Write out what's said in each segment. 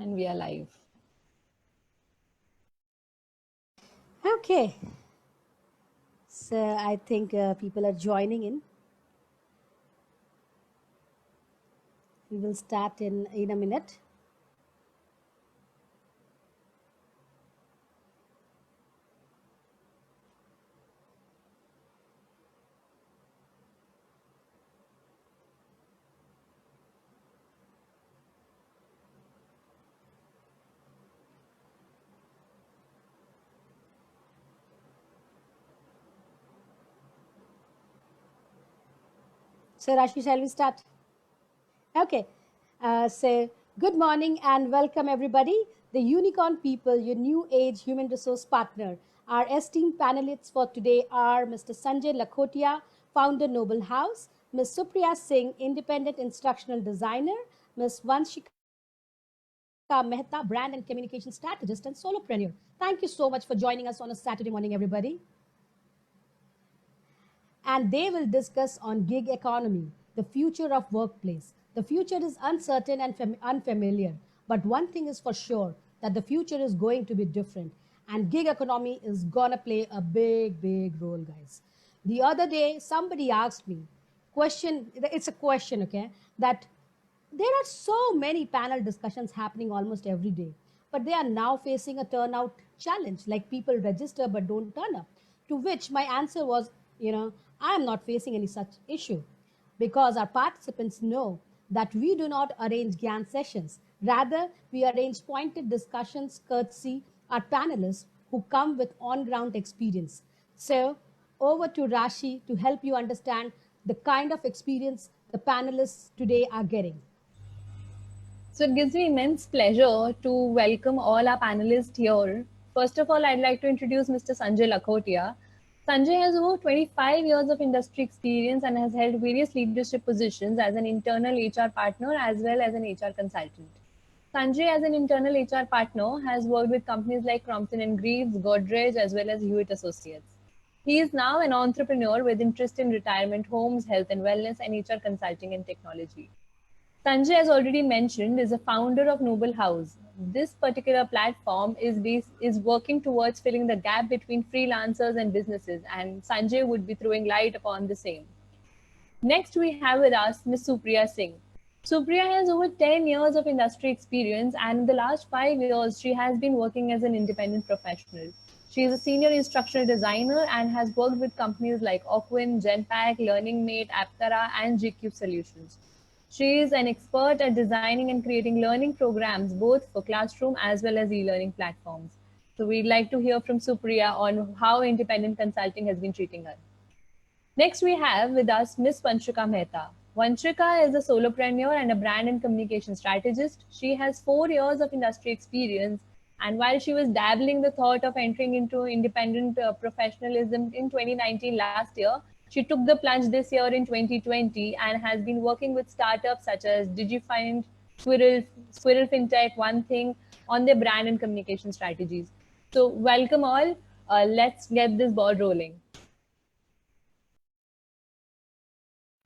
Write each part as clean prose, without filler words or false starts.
And we are live. Okay, so I think people are joining in. We will start in a minute. So, Rashi, shall we start? Okay, so good morning and welcome everybody. The Unicorn People, your new age human resource partner. Our esteemed panelists for today are Mr. Sanjay Lakhotia, founder Noble House, Ms. Supriya Singh, independent instructional designer, Ms. Vanshika Mehta, brand and communication strategist and solopreneur. Thank you so much for joining us on a Saturday morning, everybody. And they will discuss on gig economy, the future of workplace. The future is uncertain and unfamiliar, but one thing is for sure that the future is going to be different and gig economy is going to play a big role, guys. The other day somebody asked me question, it's a question, okay, that there are so many panel discussions happening almost every day, but they are now facing a turnout challenge, like people register but don't turn up. To which my answer was, I am not facing any such issue because our participants know that we do not arrange GAN sessions. Rather, we arrange pointed discussions courtesy our panelists who come with on ground experience. So, over to Rashi to help you understand the kind of experience the panelists today are getting. So it gives me immense pleasure to welcome all our panelists here. First of all, I'd like to introduce Mr. Sanjay Lakhotia. Sanjay has over 25 years of industry experience and has held various leadership positions as an internal HR partner as well as an HR consultant. Sanjay, as an internal HR partner, has worked with companies like Crompton and Greaves, Godrej, as well as Hewitt Associates. He is now an entrepreneur with interest in retirement homes, health and wellness, and HR consulting and technology. Sanjay, as already mentioned, is a founder of Noble House. This particular platform is working towards filling the gap between freelancers and businesses, and Sanjay would be throwing light upon the same. Next, we have with us Ms. Supriya Singh. Supriya has over 10 years of industry experience, and in the last 5 years, she has been working as an independent professional. She is a senior instructional designer and has worked with companies like Ocwin, Genpact, Learning Mate, Aptara, and GQ Solutions. She is an expert at designing and creating learning programs, both for classroom as well as e-learning platforms. So we'd like to hear from Supriya on how independent consulting has been treating her. Next, we have with us Ms. Vanshika Mehta. Vanshika is a solopreneur and a brand and communication strategist. She has 4 years of industry experience, and while she was dabbling the thought of entering into independent professionalism in 2019 last year, she took the plunge this year in 2020 and has been working with startups such as DigiFind, Squirrel FinTech, One Thing on their brand and communication strategies. So, welcome all. Let's get this ball rolling.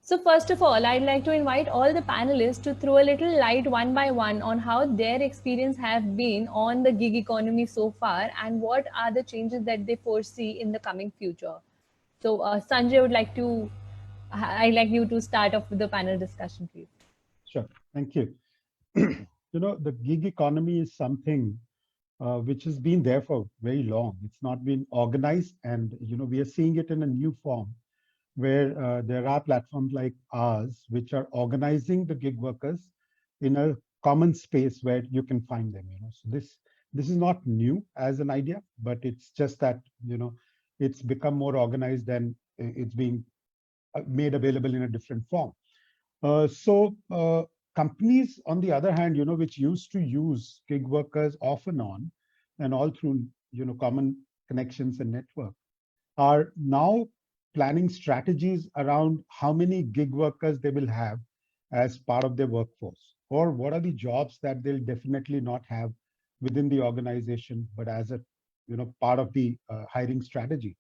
So first of all, I'd like to invite all the panelists to throw a little light one by one on how their experience have been on the gig economy so far and what are the changes that they foresee in the coming future. So Sanjay, I'd like you to start off with the panel discussion, please. Sure, thank you. The gig economy is something which has been there for very long. It's not been organized, and we are seeing it in a new form where there are platforms like ours which are organizing the gig workers in a common space where you can find them. So this is not new as an idea, but it's just that it's become more organized and it's being made available in a different form. So companies, on the other hand, which used to use gig workers off and on, and all through common connections and network, are now planning strategies around how many gig workers they will have as part of their workforce, or what are the jobs that they'll definitely not have within the organization, but as a part of the hiring strategy.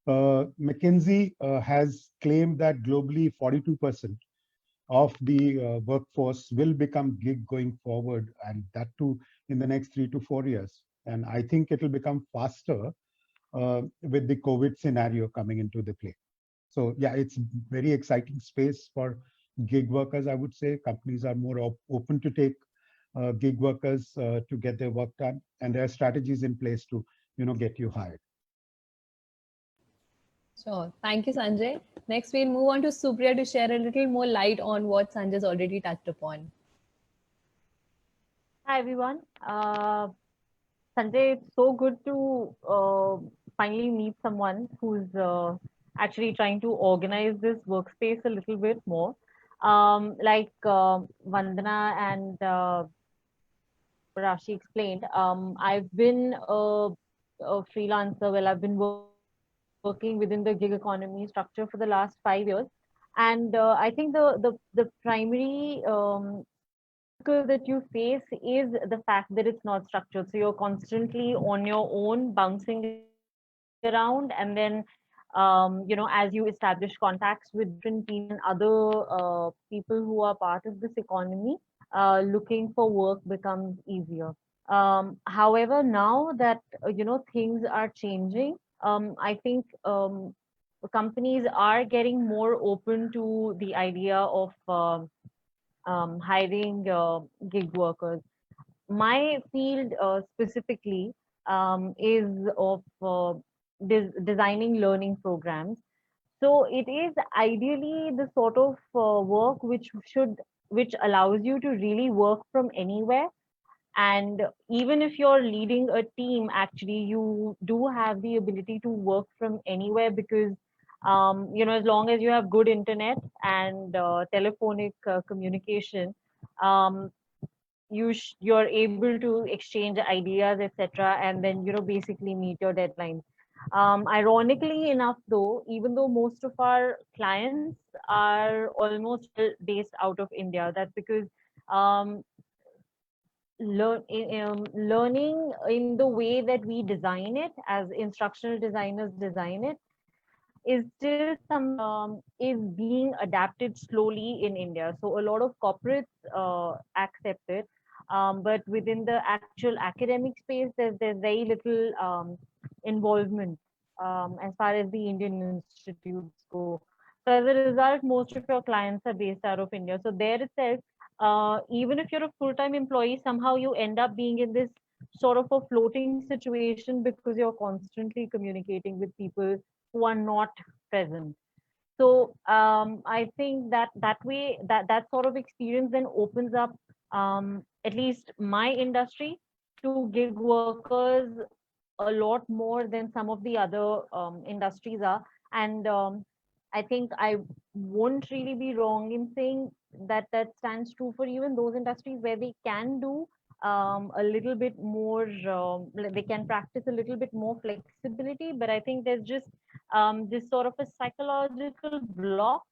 McKinsey has claimed that globally 42% of the workforce will become gig going forward, and that too in the next 3 to 4 years. And I think it will become faster with the COVID scenario coming into the play. So yeah, it's very exciting space for gig workers. I would say companies are more open to take gig workers to get their work done, and there are strategies in place to get you hired. Sure. Thank you, Sanjay. Next, we'll move on to Supriya to share a little more light on what Sanjay's already touched upon. Hi everyone. Sanjay, it's so good to finally meet someone who's actually trying to organize this workspace a little bit more. Like Vandana and Rashi explained, I've been a freelancer. Well, I've been working within the gig economy structure for the last 5 years, and I think the primary obstacle that you face is the fact that it's not structured. So you're constantly on your own, bouncing around, and then as you establish contacts with different people and other people who are part of this economy, looking for work becomes easier. However, now that things are changing, I think companies are getting more open to the idea of hiring gig workers. My field specifically is of designing learning programs. So it is ideally the sort of work which allows you to really work from anywhere. And even if you're leading a team, actually you do have the ability to work from anywhere, because as long as you have good internet and telephonic communication, um, you're able to exchange ideas, etc., and then basically meet your deadlines. Ironically enough, though, even though most of our clients are almost based out of India, that's because um, learning in the way that we design it, as instructional designers design it, is still something that is being adapted slowly in India. So a lot of corporates accept it, but within the actual academic space, there's very little involvement as far as the Indian institutes go. So as a result, most of your clients are based out of India. So there itself, even if you're a full-time employee, somehow you end up being in this sort of a floating situation, because you're constantly communicating with people who are not present. So I think that that way, that sort of experience then opens up at least my industry to gig workers a lot more than some of the other industries are. And I think I won't really be wrong in saying that that stands true for even those industries where they can do a little bit more, like they can practice a little bit more flexibility. But I think there's just this sort of a psychological block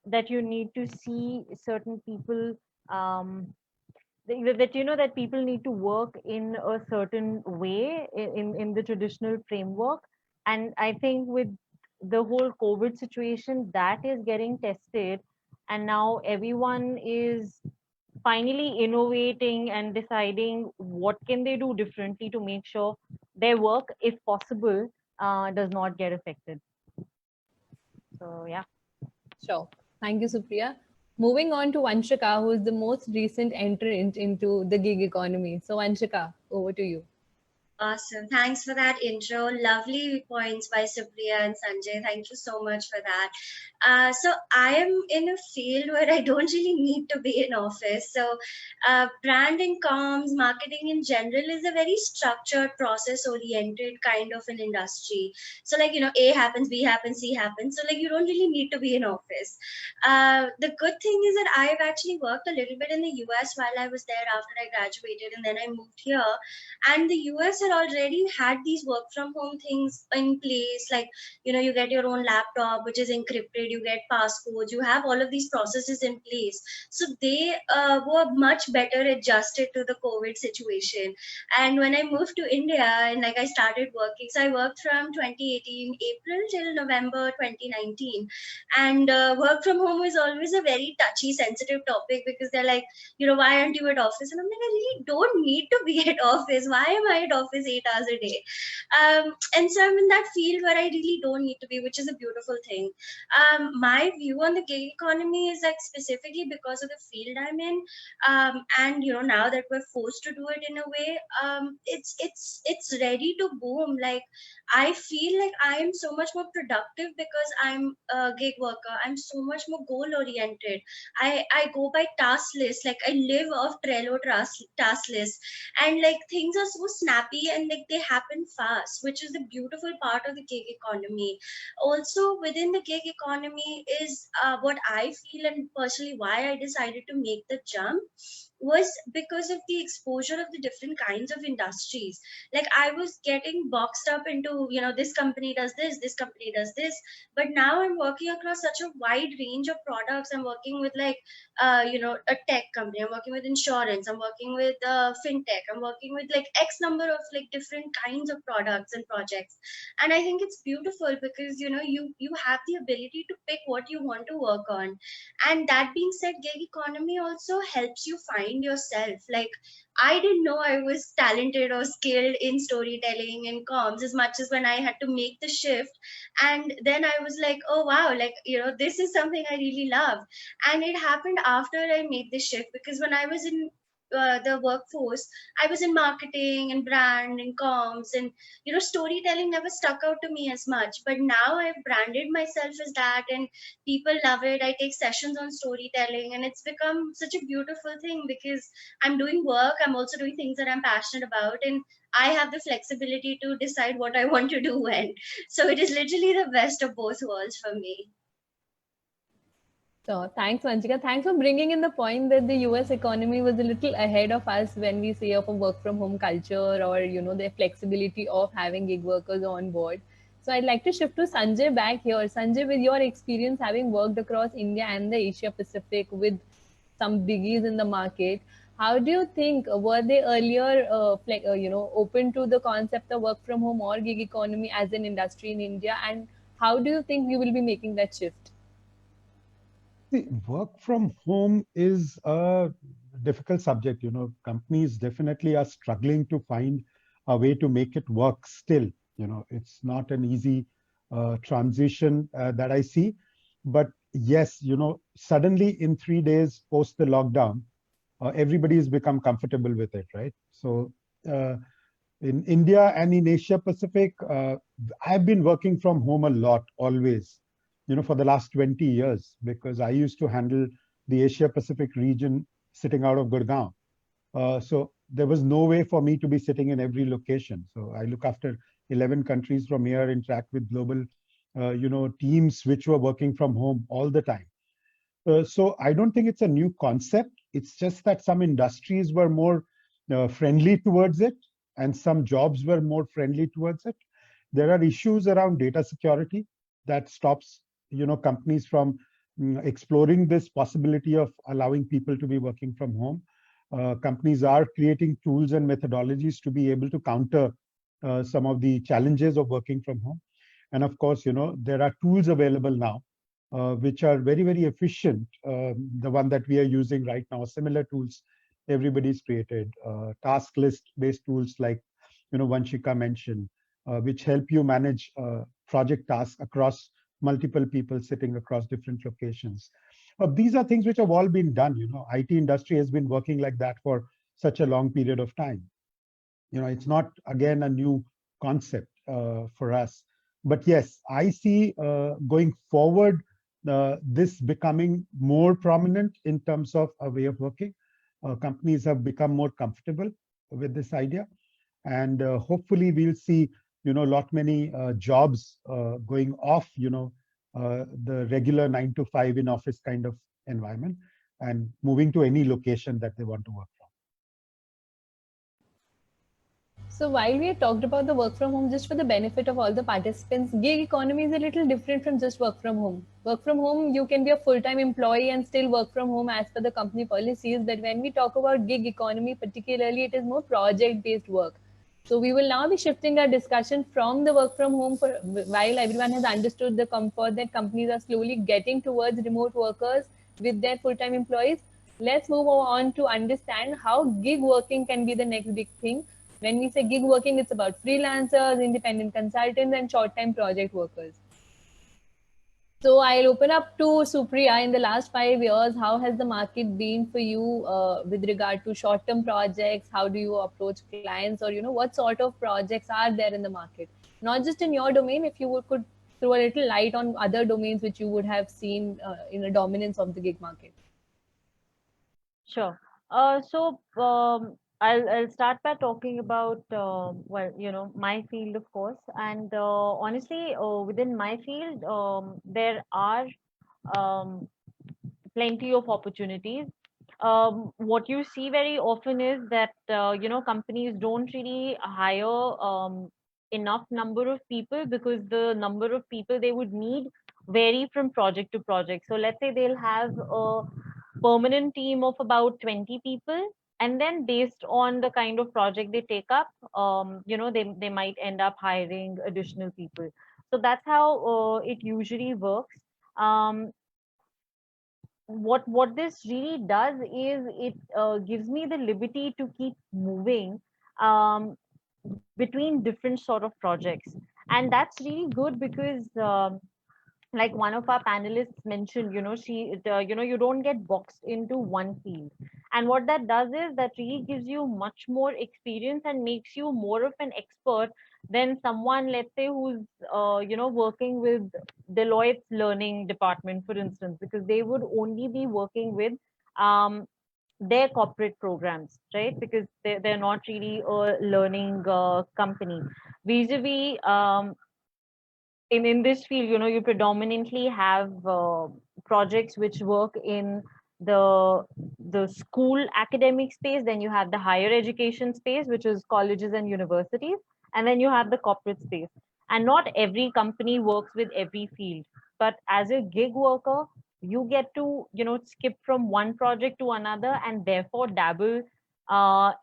that you need to see certain people, that that people need to work in a certain way in the traditional framework. And I think with the whole COVID situation, that is getting tested, and now everyone is finally innovating and deciding what can they do differently to make sure their work, if possible, does not get affected. So yeah. Sure. Thank you, Supriya. Moving on to Vanshika, who is the most recent entrant into the gig economy. So, Vanshika, over to you. Awesome. Thanks for that intro. Lovely points by Supriya and Sanjay. Thank you so much for that. So I am in a field where I don't really need to be in office. So brand and comms, marketing in general is a very structured, process-oriented kind of an industry. So like, A happens, B happens, C happens. So like, you don't really need to be in office. The good thing is that I've actually worked a little bit in the US while I was there after I graduated, and then I moved here. And the US had culture already had these work from home things in place, like, you get your own laptop which is encrypted, you get passcodes, you have all of these processes in place. So they were much better adjusted to the COVID situation. And when I moved to India and like I started working, so I worked from 2018 April till November 2019. And work from home is always a very touchy, sensitive topic, because they're like, why aren't you at office? And I'm like, I really don't need to be at office. Why am I at office 8 hours a day? And so I'm in that field where I really don't need to be, which is a beautiful thing. My view on the gig economy is like specifically because of the field I'm in. And now that we're forced to do it in a way, it's ready to boom. Like, I feel like I am so much more productive because I'm a gig worker. I'm so much more goal oriented. I go by task list. Like, I live off Trello task list, and like things are so snappy and like they happen fast, which is the beautiful part of the gig economy. Also, within the gig economy is what I feel, and personally why I decided to make the jump was because of the exposure of the different kinds of industries. Like, I was getting boxed up into, this company does this company does this, but now I'm working across such a wide range of products. I'm working with like a tech company, I'm working with insurance, I'm working with fintech, I'm working with like X number of like different kinds of products and projects. And I think it's beautiful because you have the ability to pick what you want to work on. And that being said, gig economy also helps you find yourself. Like, I didn't know I was talented or skilled in storytelling and comms as much as when I had to make the shift. And then I was like, oh wow, like, this is something I really love. And it happened after I made the shift, because when I was in the workforce, I was in marketing and brand and comms, and storytelling never stuck out to me as much. But now I've branded myself as that, and people love it. I take sessions on storytelling, and it's become such a beautiful thing because I'm doing work, I'm also doing things that I'm passionate about, and I have the flexibility to decide what I want to do when. So it is literally the best of both worlds for me. So thanks, Vanchika. Thanks for bringing in the point that the US economy was a little ahead of us when we say of a work from home culture, or the flexibility of having gig workers on board. So I'd like to shift to Sanjay back here. Sanjay, with your experience having worked across India and the Asia Pacific with some biggies in the market, how do you think, were they earlier open to the concept of work from home or gig economy as an industry in India, and how do you think you will be making that shift? See, work from home is a difficult subject. Companies definitely are struggling to find a way to make it work still. It's not an easy transition that I see. But yes, suddenly in 3 days post the lockdown, everybody has become comfortable with it, right? So in India and in Asia Pacific, I've been working from home a lot always, for the last 20 years, because I used to handle the Asia Pacific region sitting out of Gurgaon. So there was no way for me to be sitting in every location. So I look after 11 countries from here, interact with global, teams which were working from home all the time. So I don't think it's a new concept. It's just that some industries were more friendly towards it, and some jobs were more friendly towards it. There are issues around data security that stops companies from exploring this possibility of allowing people to be working from home. Companies are creating tools and methodologies to be able to counter some of the challenges of working from home. And of course, there are tools available now which are very, very efficient. The one that we are using right now, similar tools everybody's created, task list based tools like Vanchika mentioned, which help you manage project tasks across multiple people sitting across different locations. These are things which have all been done. IT industry has been working like that for such a long period of time. It's not, again, a new concept for us. But yes, I see going forward, this becoming more prominent in terms of a way of working. Companies have become more comfortable with this idea. And hopefully we'll see a lot many jobs going off the regular 9 to 5 in office kind of environment, and moving to any location that they want to work So while we have talked about the work from home, just for the benefit of all the participants, gig economy is a little different from just work from home. Work from home, you can be a full-time employee and still work from home as per the company policies. But when we talk about gig economy, particularly, it is more project-based work. So we will now be shifting our discussion from the work from home for while everyone has understood the comfort that companies are slowly getting towards remote workers with their full-time employees. Let's move on to understand how gig working can be the next big thing. When we say gig working, it's about freelancers, independent consultants, and short-time project workers. So I'll open up to Supriya. In the last 5 years, how has the market been for you with regard to short-term projects? How do you approach clients, or what sort of projects are there in the market? Not just in your domain. If you could throw a little light on other domains which you would have seen in a dominance of the gig market. Sure. I'll start by talking about well, my field, of course, and honestly, within my field, there are um, plenty of opportunities. What you see very often is that companies don't really hire enough number of people, because the number of people they would need vary from project to project. So let's say they'll have a permanent team of about 20 people, and then based on the kind of project they take up, they might end up hiring additional people. So that's how it usually works. um, what this really does is it gives me the liberty to keep moving um, between different sort of projects, and that's really good because like one of our panelists mentioned, you don't get boxed into one field. And what that does is that really gives you much more experience and makes you more of an expert than someone, let's say, who's working with Deloitte's learning department, for instance, because they would only be working with um, their corporate programs, right? Because they're not really a learning company. Vis-a-vis, in this field, you predominantly have projects which work in the school academic space, then you have the higher education space, which is colleges and universities, and then you have the corporate space. And not every company works with every field, but as a gig worker, you get to skip from one project to another, and therefore dabble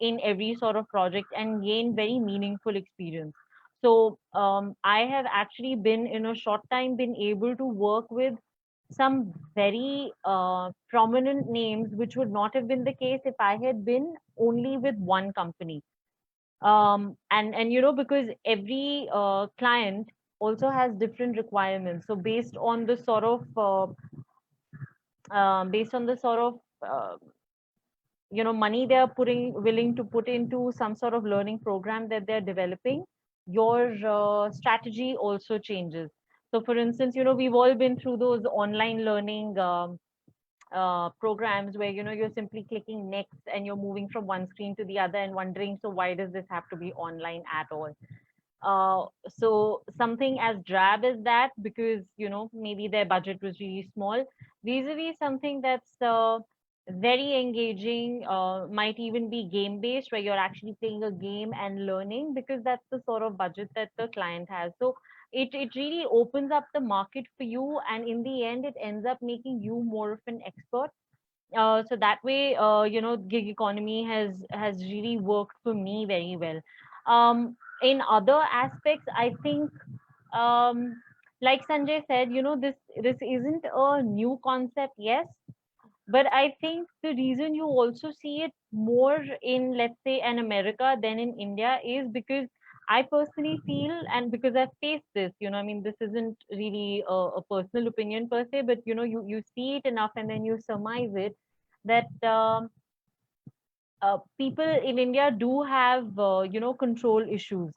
in every sort of project and gain very meaningful experience. So I have actually been in a short time been able to work with some very prominent names, which would not have been the case if I had been only with one company. And because every client also has different requirements. So based on the sort of money they are willing to put into some sort of learning program that they're developing, your strategy also changes. So for instance, we've all been through those online learning programs where you're simply clicking next and you're moving from one screen to the other and wondering, so why does this have to be online at all? So something as drab as that, because maybe their budget was really small, vis-a-vis something that's very engaging, might even be game based, where you're actually playing a game and learning, because that's the sort of budget that the client has. So it really opens up the market for you, and in the end it ends up making you more of an expert. So that way, gig economy has really worked for me very well. In other aspects, I think, um, like Sanjay said, this isn't a new concept, yes, but I think the reason you also see it more in, let's say, in America than in India is because I personally feel, and because I've faced this, I mean, this isn't really a personal opinion per se, but you see it enough and then you surmise it, that people in India do have control issues.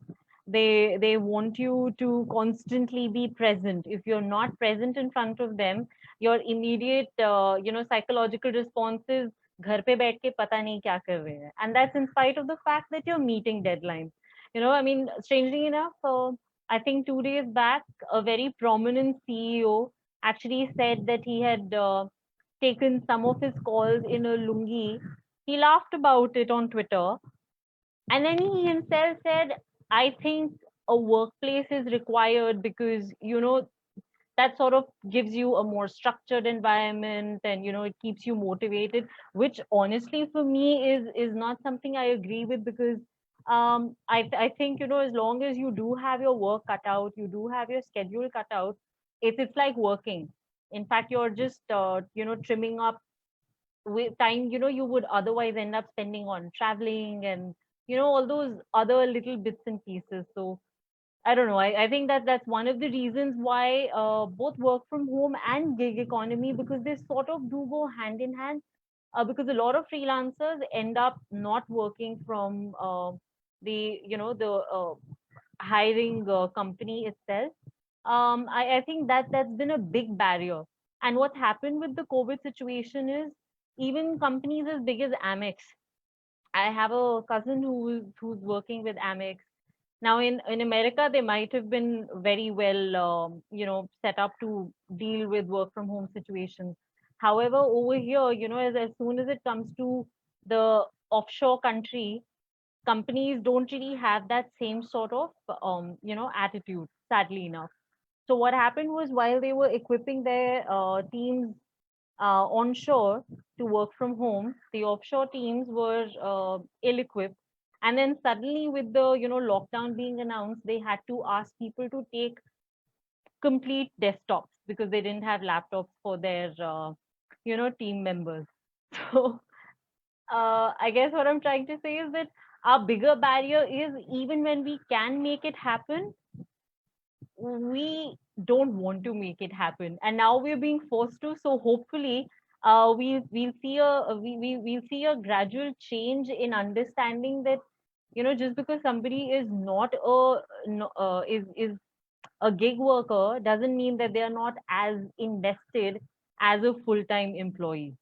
They want you to constantly be present. If you're not present in front of them, your immediate psychological response is घर पे बैठ के पता नहीं क्या कर रहे हैं, and that's in spite of the fact that you're meeting deadlines. I mean, strangely enough, I think 2 days back, a very prominent CEO actually said that he had taken some of his calls in a lungi. He laughed about it on Twitter, And then he himself said, I think a workplace is required because, that sort of gives you a more structured environment, and it keeps you motivated, which honestly for me is not something I agree with, because I think, as long as you do have your work cut out, you do have your schedule cut out, it's like working. In fact, you're just trimming up with time, you would otherwise end up spending on traveling and all those other little bits and pieces. So I don't know. I think that that's one of the reasons why both work from home and gig economy, because they sort of do go hand in hand. Because a lot of freelancers end up not working from the hiring company itself. I think that that's been a big barrier. And what happened with the COVID situation is, even companies as big as Amex. I have a cousin who's working with Amex. Now, in America, they might have been very well, set up to deal with work from home situations. However, over here, as soon as it comes to the offshore country, companies don't really have that same sort of, attitude, sadly enough. So what happened was, while they were equipping their teams onshore to work from home, the offshore teams were ill-equipped. And then suddenly, with the lockdown being announced, they had to ask people to take complete desktops because they didn't have laptops for their team members. So I guess what I'm trying to say is that our bigger barrier is, even when we can make it happen, we don't want to make it happen, and now we're being forced to. So hopefully we'll see we'll see a gradual change in understanding that, just because somebody is not a is a gig worker doesn't mean that they are not as invested as a full-time employee.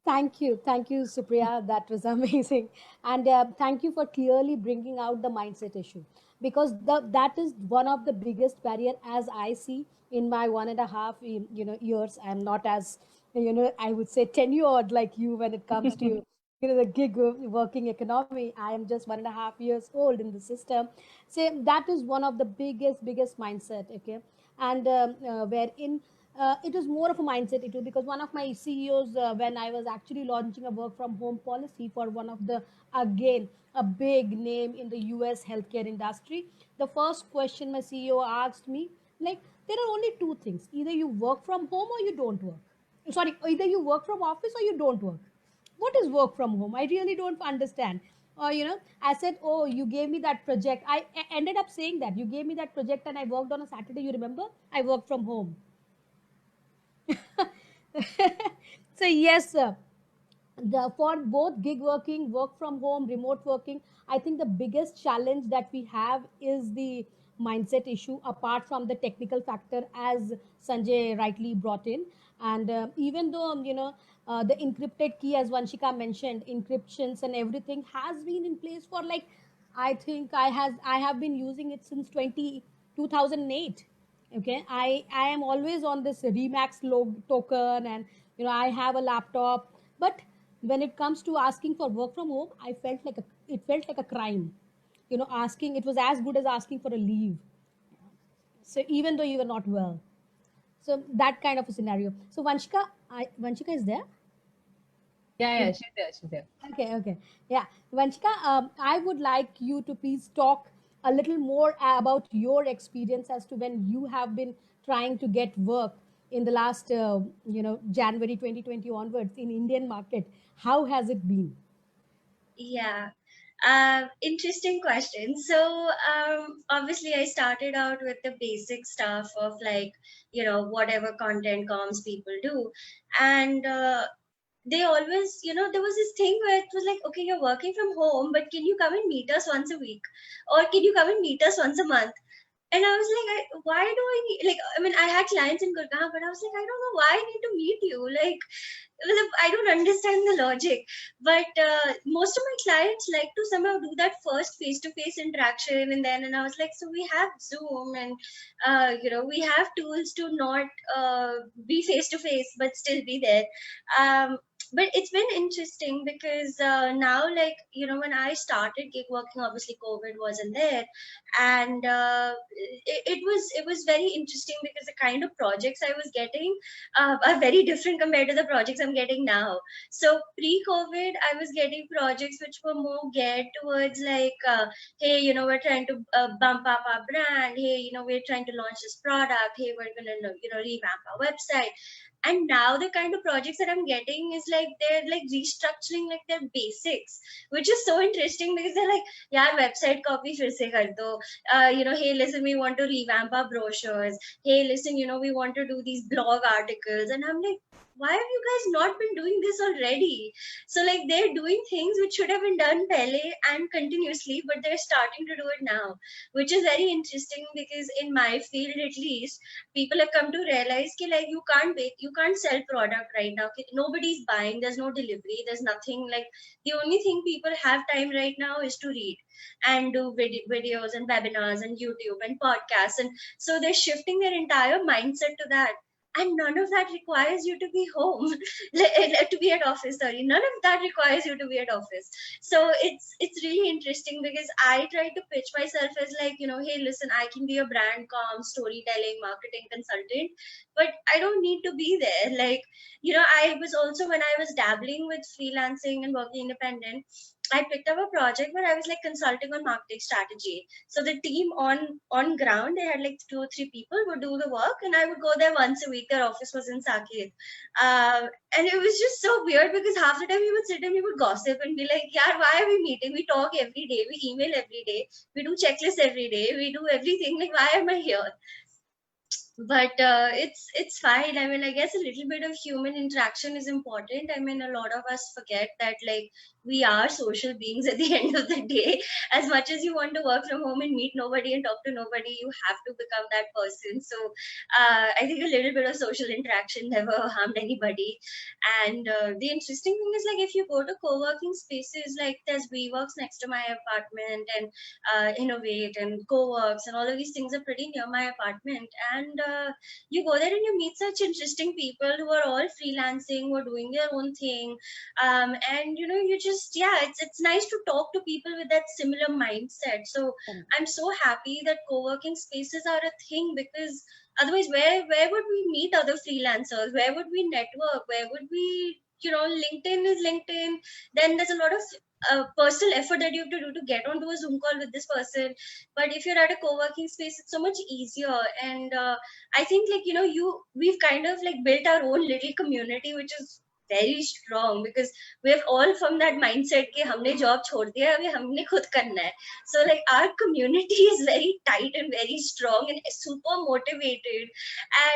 Thank you, Supriya. That was amazing, and thank you for clearly bringing out the mindset issue, because that is one of the biggest barrier as I see in my 1.5 years. I'm not as I would say tenured like you when it comes to the gig working economy. I am just 1.5 years old in the system. So that is one of the biggest mindset. Okay, and wherein it was more of a mindset issue, because one of my CEOs, when I was actually launching a work from home policy for one of the, again, a big name in the US healthcare industry, the first question my CEO asked me, like, there are only two things: either you work from home or you don't work. Sorry, either you work from office or you don't work. What is work from home? I really don't understand. Or, I said, oh, you gave me that project. I ended up saying that you gave me that project and I worked on a Saturday. You remember? I worked from home. So yes, sir. For both gig working, work from home, remote working, I think the biggest challenge that we have is the mindset issue, apart from the technical factor, as Sanjay rightly brought in. And even though the encrypted key, as Vanshika mentioned, encryptions and everything has been in place for, like, I think I have been using it since 2008. Okay, I am always on this Remax log token, and I have a laptop. But when it comes to asking for work from home, it felt like a crime. Asking, it was as good as asking for a leave. So even though you were not well, so that kind of a scenario. So Vanshika is there. Yeah, she's there, she's there. Okay, okay. Yeah. Vanchika, I would like you to please talk a little more about your experience as to when you have been trying to get work in the last, January 2020 onwards in Indian market. How has it been? Yeah. Interesting question. So, obviously, I started out with the basic stuff of, like, whatever content comms people do. And they always, there was this thing where it was like, okay, you're working from home, but can you come and meet us once a week? Or can you come and meet us once a month? And I was like, why do I need, like, I mean, I had clients in Gurgaon, but I was like, I don't know why I need to meet you. Like, I don't understand the logic. But most of my clients like to somehow do that first face-to-face interaction, and I was like, so we have Zoom, and we have tools to not be face-to-face but still be there. but it's been interesting because now, like, when I started gig working, obviously COVID wasn't there, and it was very interesting because the kind of projects I was getting are very different compared to the projects I'm getting now. So pre-COVID, I was getting projects which were more geared towards like, hey, we're trying to bump up our brand. Hey, we're trying to launch this product. Hey, we're gonna revamp our website. And now the kind of projects that I'm getting is like they're like restructuring like their basics, which is so interesting because they're like, yeah, website copy fir se kar do. Hey, listen, we want to revamp our brochures. Hey, listen, we want to do these blog articles. And I'm like, why have you guys not been doing this already? So like they're doing things which should have been done pele and continuously, but they're starting to do it now, which is very interesting because in my field at least, people have come to realize that like you can't sell product right now. Nobody's buying. There's no delivery. There's nothing. Like the only thing people have time right now is to read and do videos and webinars and YouTube and podcasts. And so they're shifting their entire mindset to that. And none of that requires you to be home, to be at office. Sorry, none of that requires you to be at office. So it's really interesting because I try to pitch myself as like, hey, listen, I can be a brand storytelling, marketing consultant, but I don't need to be there. Like, I was also, when I was dabbling with freelancing and working independent, I picked up a project where I was like consulting on marketing strategy. So the team on ground, they had like 2 or 3 people would do the work, and I would go there once a week. Their office was in Saket, and it was just so weird because half the time we would sit and we would gossip and be like, "Yeah, why are we meeting? We talk every day, we email every day, we do checklists every day, we do everything. Like, why am I here?" But it's fine. I mean, I guess a little bit of human interaction is important. I mean, a lot of us forget that like we are social beings at the end of the day. As much as you want to work from home and meet nobody and talk to nobody, you have to become that person. So I think a little bit of social interaction never harmed anybody. And the interesting thing is like if you go to co-working spaces, like there's WeWorks next to my apartment, and Innovate and Co-works and all of these things are pretty near my apartment. And you go there and you meet such interesting people who are all freelancing, who are doing their own thing. And you just, yeah, it's nice to talk to people with that similar mindset. So I'm so happy that co-working spaces are a thing, because otherwise where would we meet other freelancers? Where would we network? Where would we, LinkedIn is LinkedIn. Then there's a lot of personal effort that you have to do to get onto a Zoom call with this person. But if you're at a co-working space, it's so much easier. And I think like, we've kind of like built our own little community, which is very strong, because we're all from that mindset कि हमने job छोड़ दिया, अभी हमने खुद करना है. So like our community is very tight and very strong and super motivated.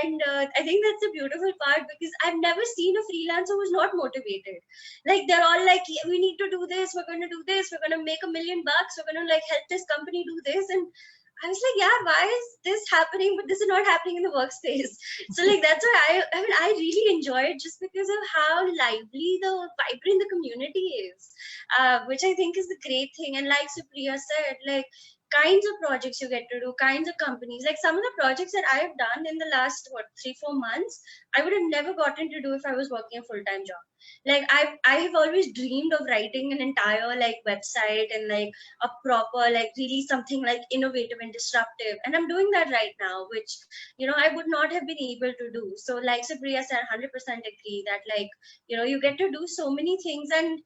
And I think that's the beautiful part, because I've never seen a freelancer who's not motivated. Like they're all like, "Yeah, we need to do this, we're going to do this, we're going to make $1 million, we're going to like help this company do this." And I was like, yeah, why is this happening? But this is not happening in the workspace. So like that's why I mean I really enjoy it, just because of how lively the vibrant the community is, which I think is the great thing. And like Supriya said, like kinds of projects you get to do, kinds of companies. Like some of the projects that I have done in the last 3-4 months, I would have never gotten to do if I was working a full-time job. Like I have always dreamed of writing an entire like website and like a proper like really something like innovative and disruptive, and I'm doing that right now, which I would not have been able to do. So like Supriya said, 100% agree that like you get to do so many things. And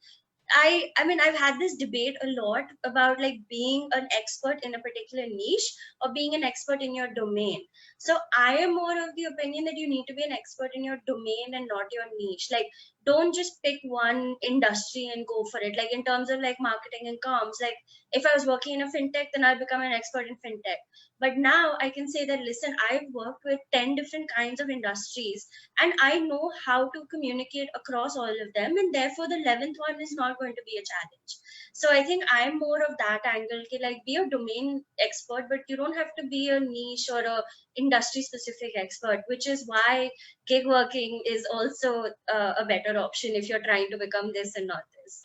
I mean, I've had this debate a lot about like being an expert in a particular niche or being an expert in your domain. So I am more of the opinion that you need to be an expert in your domain and not your niche. Like, don't just pick one industry and go for it. Like in terms of like marketing and comms, like if I was working in a fintech, then I'll become an expert in fintech. But now I can say that, listen, I've worked with 10 different kinds of industries, and I know how to communicate across all of them. And therefore, the 11th one is not going to be a challenge. So I think I'm more of that angle, like be a domain expert, but you don't have to be a niche or a industry specific expert, which is why gig working is also a better option if you're trying to become this and not this.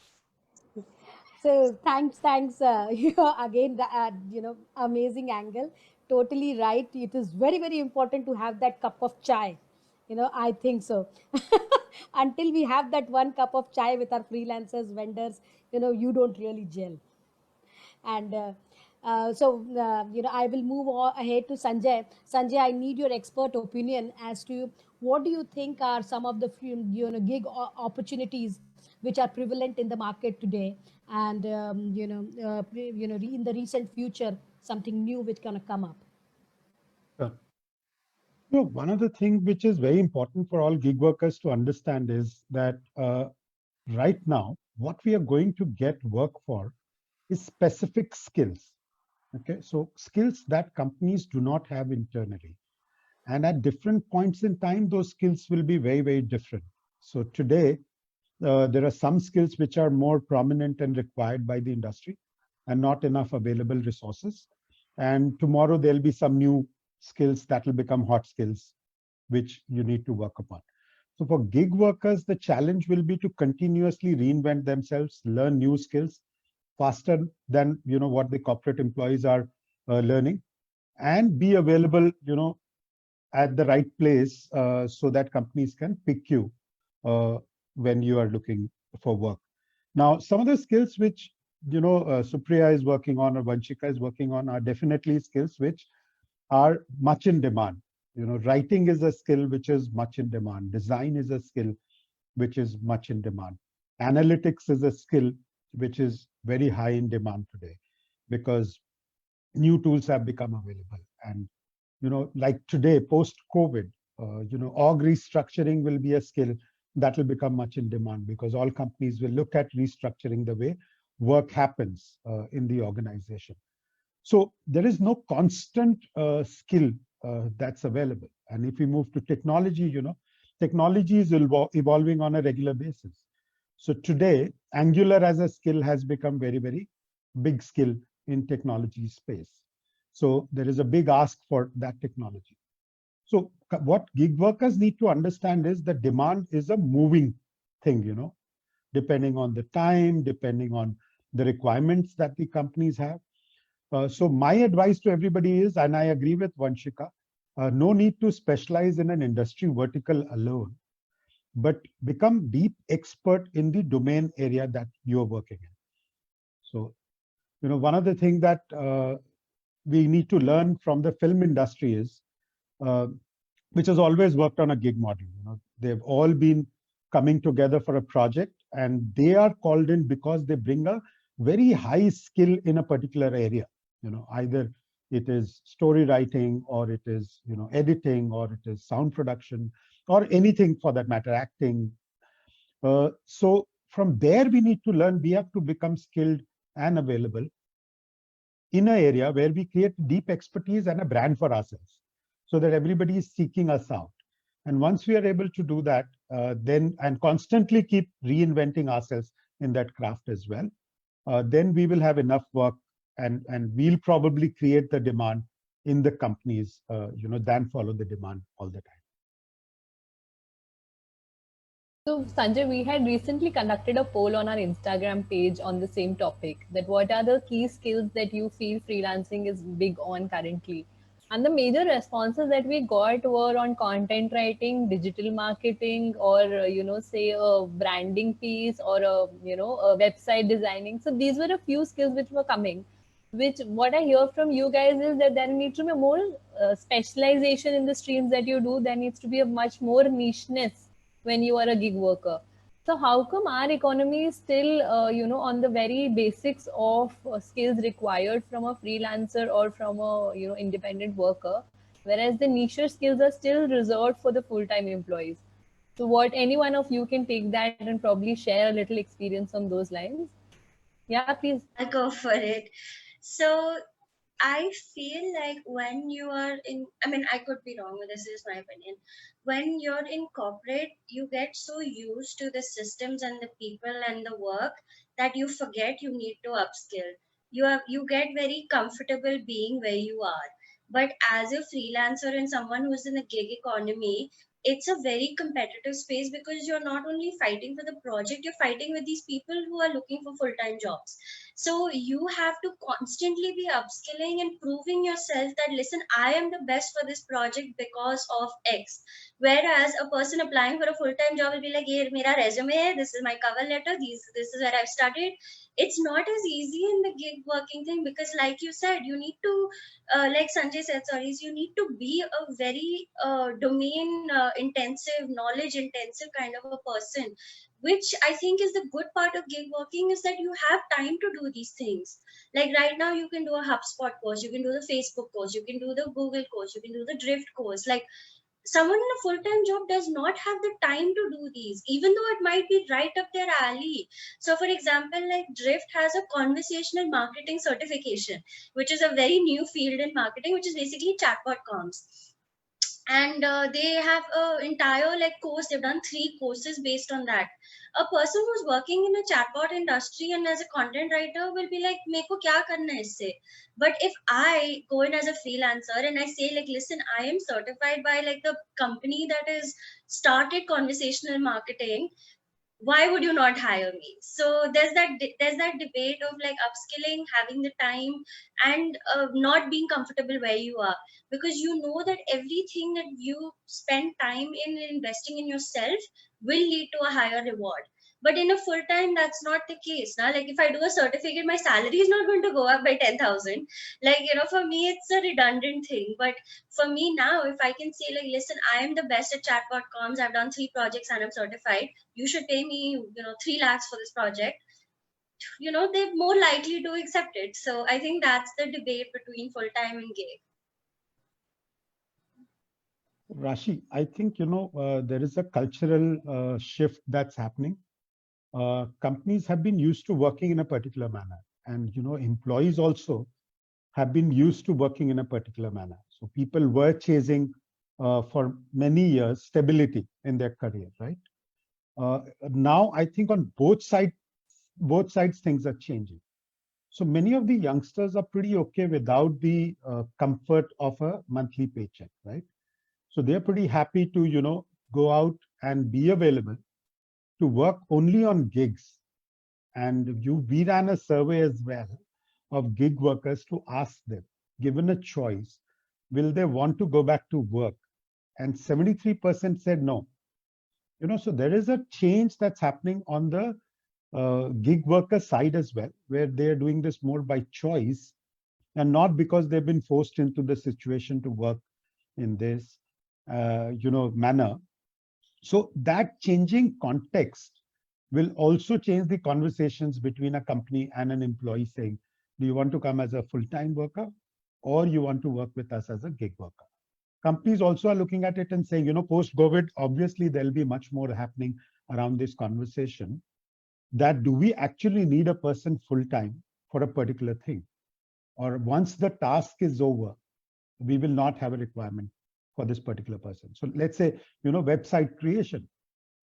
So thanks. Again, amazing angle. Totally right. It is very, very important to have that cup of chai I think so. Until we have that one cup of chai with our freelancers, vendors, you don't really gel. And I will move ahead to Sanjay. Sanjay, I need your expert opinion as to what do you think are some of the gig opportunities which are prevalent in the market today, and in the recent future, something new which gonna come up. Sure. One of the things which is very important for all gig workers to understand is that right now, what we are going to get work for is specific skills. Okay, so skills that companies do not have internally. And at different points in time, those skills will be very, very different. So today, there are some skills which are more prominent and required by the industry and not enough available resources. And tomorrow, there'll be some new skills that will become hot skills, which you need to work upon. So for gig workers, the challenge will be to continuously reinvent themselves, learn new skills faster than what the corporate employees are learning, and be available at the right place so that companies can pick you uh, when you are looking for work. Now, some of the skills which Supriya is working on or Vanshika is working on are definitely skills which are much in demand. Writing is a skill which is much in demand. Design is a skill which is much in demand. Analytics is a skill which is very high in demand today because new tools have become available. And like today, post COVID, org restructuring will be a skill that will become much in demand because all companies will look at restructuring the way work happens in the organization. So there is no constant skill that's available. And if we move to technology, technology is evolving on a regular basis. So today, Angular as a skill has become very, very big skill in technology space. So there is a big ask for that technology. So what gig workers need to understand is the demand is a moving thing, depending on the time, depending on the requirements that the companies have. So my advice to everybody is, and I agree with Vanshika, no need to specialize in an industry vertical alone, but become deep expert in the domain area that you're working in. So, one of the things that we need to learn from the film industry is, which has always worked on a gig model. They've all been coming together for a project, and they are called in because they bring a very high skill in a particular area. Either it is story writing, or it is editing, or it is sound production, or anything for that matter, acting. So from there we need to learn. We have to become skilled and available in an area where we create deep expertise and a brand for ourselves, so that everybody is seeking us out. And once we are able to do that, then and constantly keep reinventing ourselves in that craft as well, then we will have enough work, and we'll probably create the demand in the companies, than follow the demand all the time. So, Sanjay, we had recently conducted a poll on our Instagram page on the same topic, that what are the key skills that you feel freelancing is big on currently? And the major responses that we got were on content writing, digital marketing, or, say a branding piece, or a website designing. So these were a few skills which were coming. Which what I hear from you guys is that there needs to be more specialization in the streams that you do. There needs to be a much more nicheness when you are a gig worker. So how come our economy is still, on the very basics of skills required from a freelancer or from a, independent worker, whereas the niche skills are still reserved for the full-time employees? So what any one of you can take that and probably share a little experience on those lines? Yeah, please. I'll go for it. So I feel like when you are in, I mean, I could be wrong, but this is my opinion. When you're in corporate, you get so used to the systems and the people and the work that you forget you need to upskill. You get very comfortable being where you are. But as a freelancer and someone who's in the gig economy, it's a very competitive space because you're not only fighting for the project, you're fighting with these people who are looking for full-time jobs. So you have to constantly be upskilling and proving yourself that, listen, I am the best for this project because of X. Whereas a person applying for a full-time job will be like, "Ye mera resume hai, this is my cover letter, this is where I've studied." It's not as easy in the gig working thing, because like you said, you need to, like Sanjay said, sorry, is you need to be a very domain intensive, knowledge intensive kind of a person, which I think is the good part of gig working, is that you have time to do these things. Like right now, you can do a HubSpot course, you can do the Facebook course, you can do the Google course, you can do the Drift course. Like someone in a full-time job does not have the time to do these, even though it might be right up their alley. So for example, like Drift has a conversational marketing certification, which is a very new field in marketing, which is basically chatbot comms. And they have an entire like course. They've done 3 courses based on that. A person who's working in a chatbot industry and as a content writer will be like, meko kya karna hai isse? But if I go in as a freelancer and I say like, listen, I am certified by like the company that has started conversational marketing, why would you not hire me? So there's that debate of like upskilling, having the time, and not being comfortable where you are, because you know that everything that you spend time in investing in yourself will lead to a higher reward. But in a full time, that's not the case. Now, like if I do a certificate, my salary is not going to go up by 10,000. Like, for me, it's a redundant thing. But for me now, if I can say like, listen, I am the best at chatbot comms, I've done 3 projects and I'm certified, you should pay me 3 lakhs for this project, they're more likely to accept it. So I think that's the debate between full-time and gig. Rashi, I think, there is a cultural shift that's happening. Companies have been used to working in a particular manner, and, employees also have been used to working in a particular manner. So people were chasing for many years stability in their career, right? Now, I think on both sides, things are changing. So many of the youngsters are pretty okay without the comfort of a monthly paycheck, right? So they're pretty happy to, go out and be available to work only on gigs. And we ran a survey as well of gig workers to ask them, given a choice, will they want to go back to work? And 73% said no. So there is a change that's happening on the gig worker side as well, where they're doing this more by choice and not because they've been forced into the situation to work in this, manner. So that changing context will also change the conversations between a company and an employee saying, do you want to come as a full-time worker or you want to work with us as a gig worker? Companies also are looking at it and saying, post-COVID, obviously there'll be much more happening around this conversation, that do we actually need a person full-time for a particular thing? Or once the task is over, we will not have a requirement for this particular person. So let's say, website creation.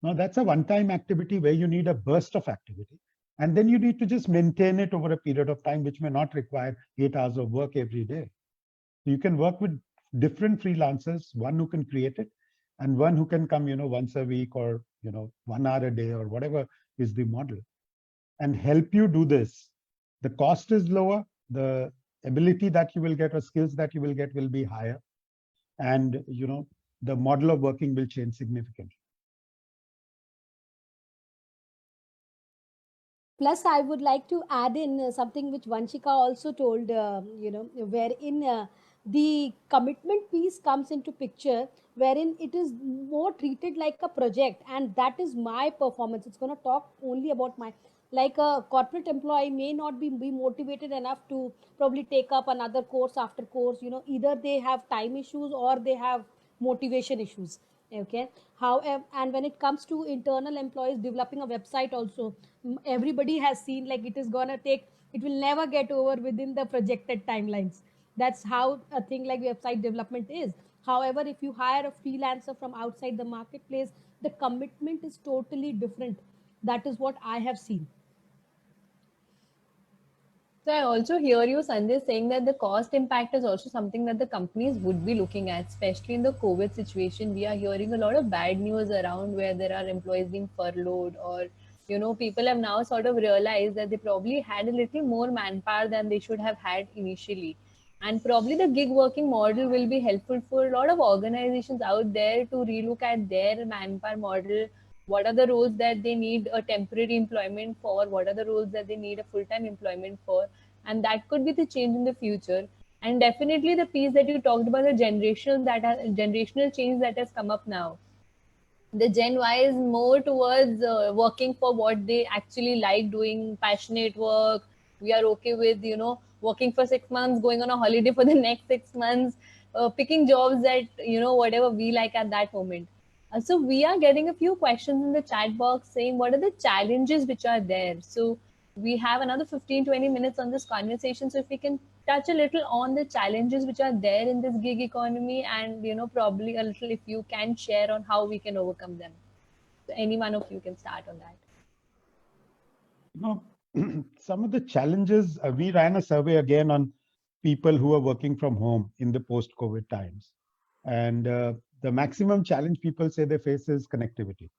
Now that's a one-time activity where you need a burst of activity. And then you need to just maintain it over a period of time, which may not require 8 hours of work every day. You can work with different freelancers, one who can create it and one who can come, once a week or, 1 hour a day or whatever is the model, and help you do this. The cost is lower, the ability that you will get or skills that you will get will be higher. And, the model of working will change significantly. Plus, I would like to add in something which Vanshika also told, wherein the commitment piece comes into picture, wherein it is more treated like a project, and that is my performance. It's going to talk only about my, like a corporate employee may not be motivated enough to probably take up another course after course. Either they have time issues or they have motivation issues. Okay. However, and when it comes to internal employees developing a website also, everybody has seen like it is gonna take, it will never get over within the projected timelines. That's how a thing like website development is. However, if you hire a freelancer from outside the marketplace, the commitment is totally different. That is what I have seen. So I also hear you, Sanjay, saying that the cost impact is also something that the companies would be looking at, especially in the COVID situation. We are hearing a lot of bad news around where there are employees being furloughed, or, people have now sort of realized that they probably had a little more manpower than they should have had initially. And probably the gig working model will be helpful for a lot of organizations out there to relook at their manpower model. What are the roles that they need a temporary employment for? What are the roles that they need a full time employment for? And that could be the change in the future. And definitely the piece that you talked about, the generational change that has come up now. The Gen Y is more towards working for what they actually like doing, passionate work. We are okay with, working for 6 months, going on a holiday for the next 6 months, picking jobs that, whatever we like at that moment. So we are getting a few questions in the chat box saying what are the challenges which are there. So we have another 15-20 minutes on this conversation. So if we can touch a little on the challenges which are there in this gig economy, and probably a little if you can share on how we can overcome them. So any one of you can start on that. Some of the challenges, we ran a survey again on people who are working from home in the post-COVID times. And the maximum challenge people say they face is connectivity.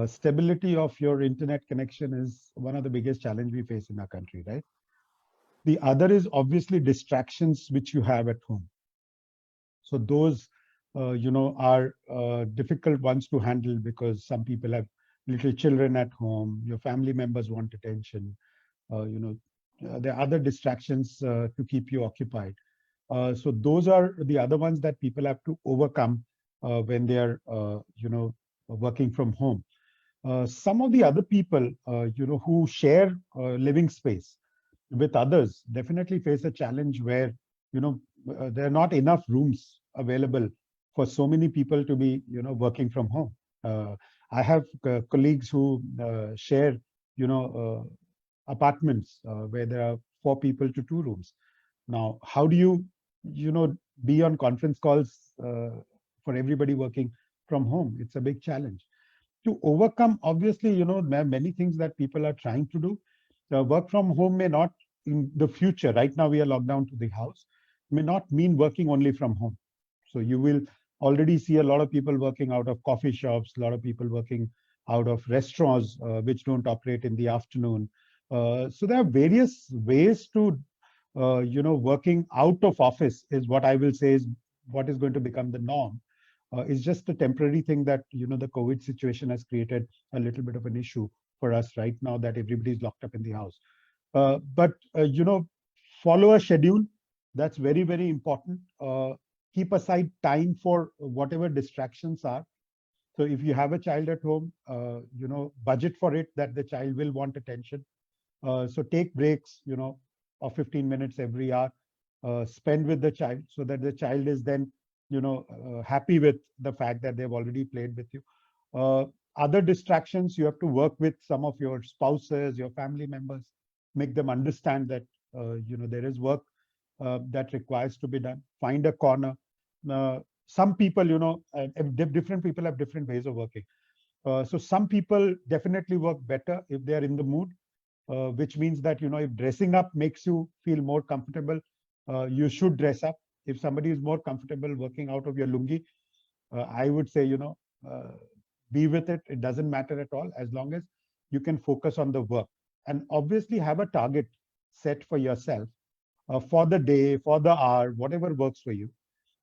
Stability of your internet connection is one of the biggest challenge we face in our country, right? The other is obviously distractions which you have at home. So those, are difficult ones to handle because some people have little children at home. Your family members want attention. There are other distractions to keep you occupied. So those are the other ones that people have to overcome when they are, working from home. Some of the other people, who share living space with others definitely face a challenge where, there are not enough rooms available for so many people to be, working from home. I have colleagues who share, apartments where there are 4 people to 2 rooms. Now, how do you, be on conference calls for everybody working from home? It's a big challenge to overcome. Obviously, there are many things that people are trying to do. Work from home may not in the future. Right now, we are locked down to the house. May not mean working only from home. So you will already see a lot of people working out of coffee shops, a lot of people working out of restaurants which don't operate in the afternoon. So there are various ways to, working out of office is what I will say is what is going to become the norm. It's just a temporary thing that, the COVID situation has created a little bit of an issue for us right now that everybody's locked up in the house. But, follow a schedule. That's very, very important. Keep aside time for whatever distractions are. So if you have a child at home, budget for it that the child will want attention. So take breaks, of 15 minutes every hour, spend with the child so that the child is then, happy with the fact that they've already played with you. Other distractions, you have to work with some of your spouses, your family members, make them understand that, there is work that requires to be done. Find a corner. Some people, different people have different ways of working. So some people definitely work better if they are in the mood, which means that, if dressing up makes you feel more comfortable, you should dress up. If somebody is more comfortable working out of your lungi, I would say, be with it. It doesn't matter at all as long as you can focus on the work. And obviously have a target set for yourself for the day, for the hour, whatever works for you.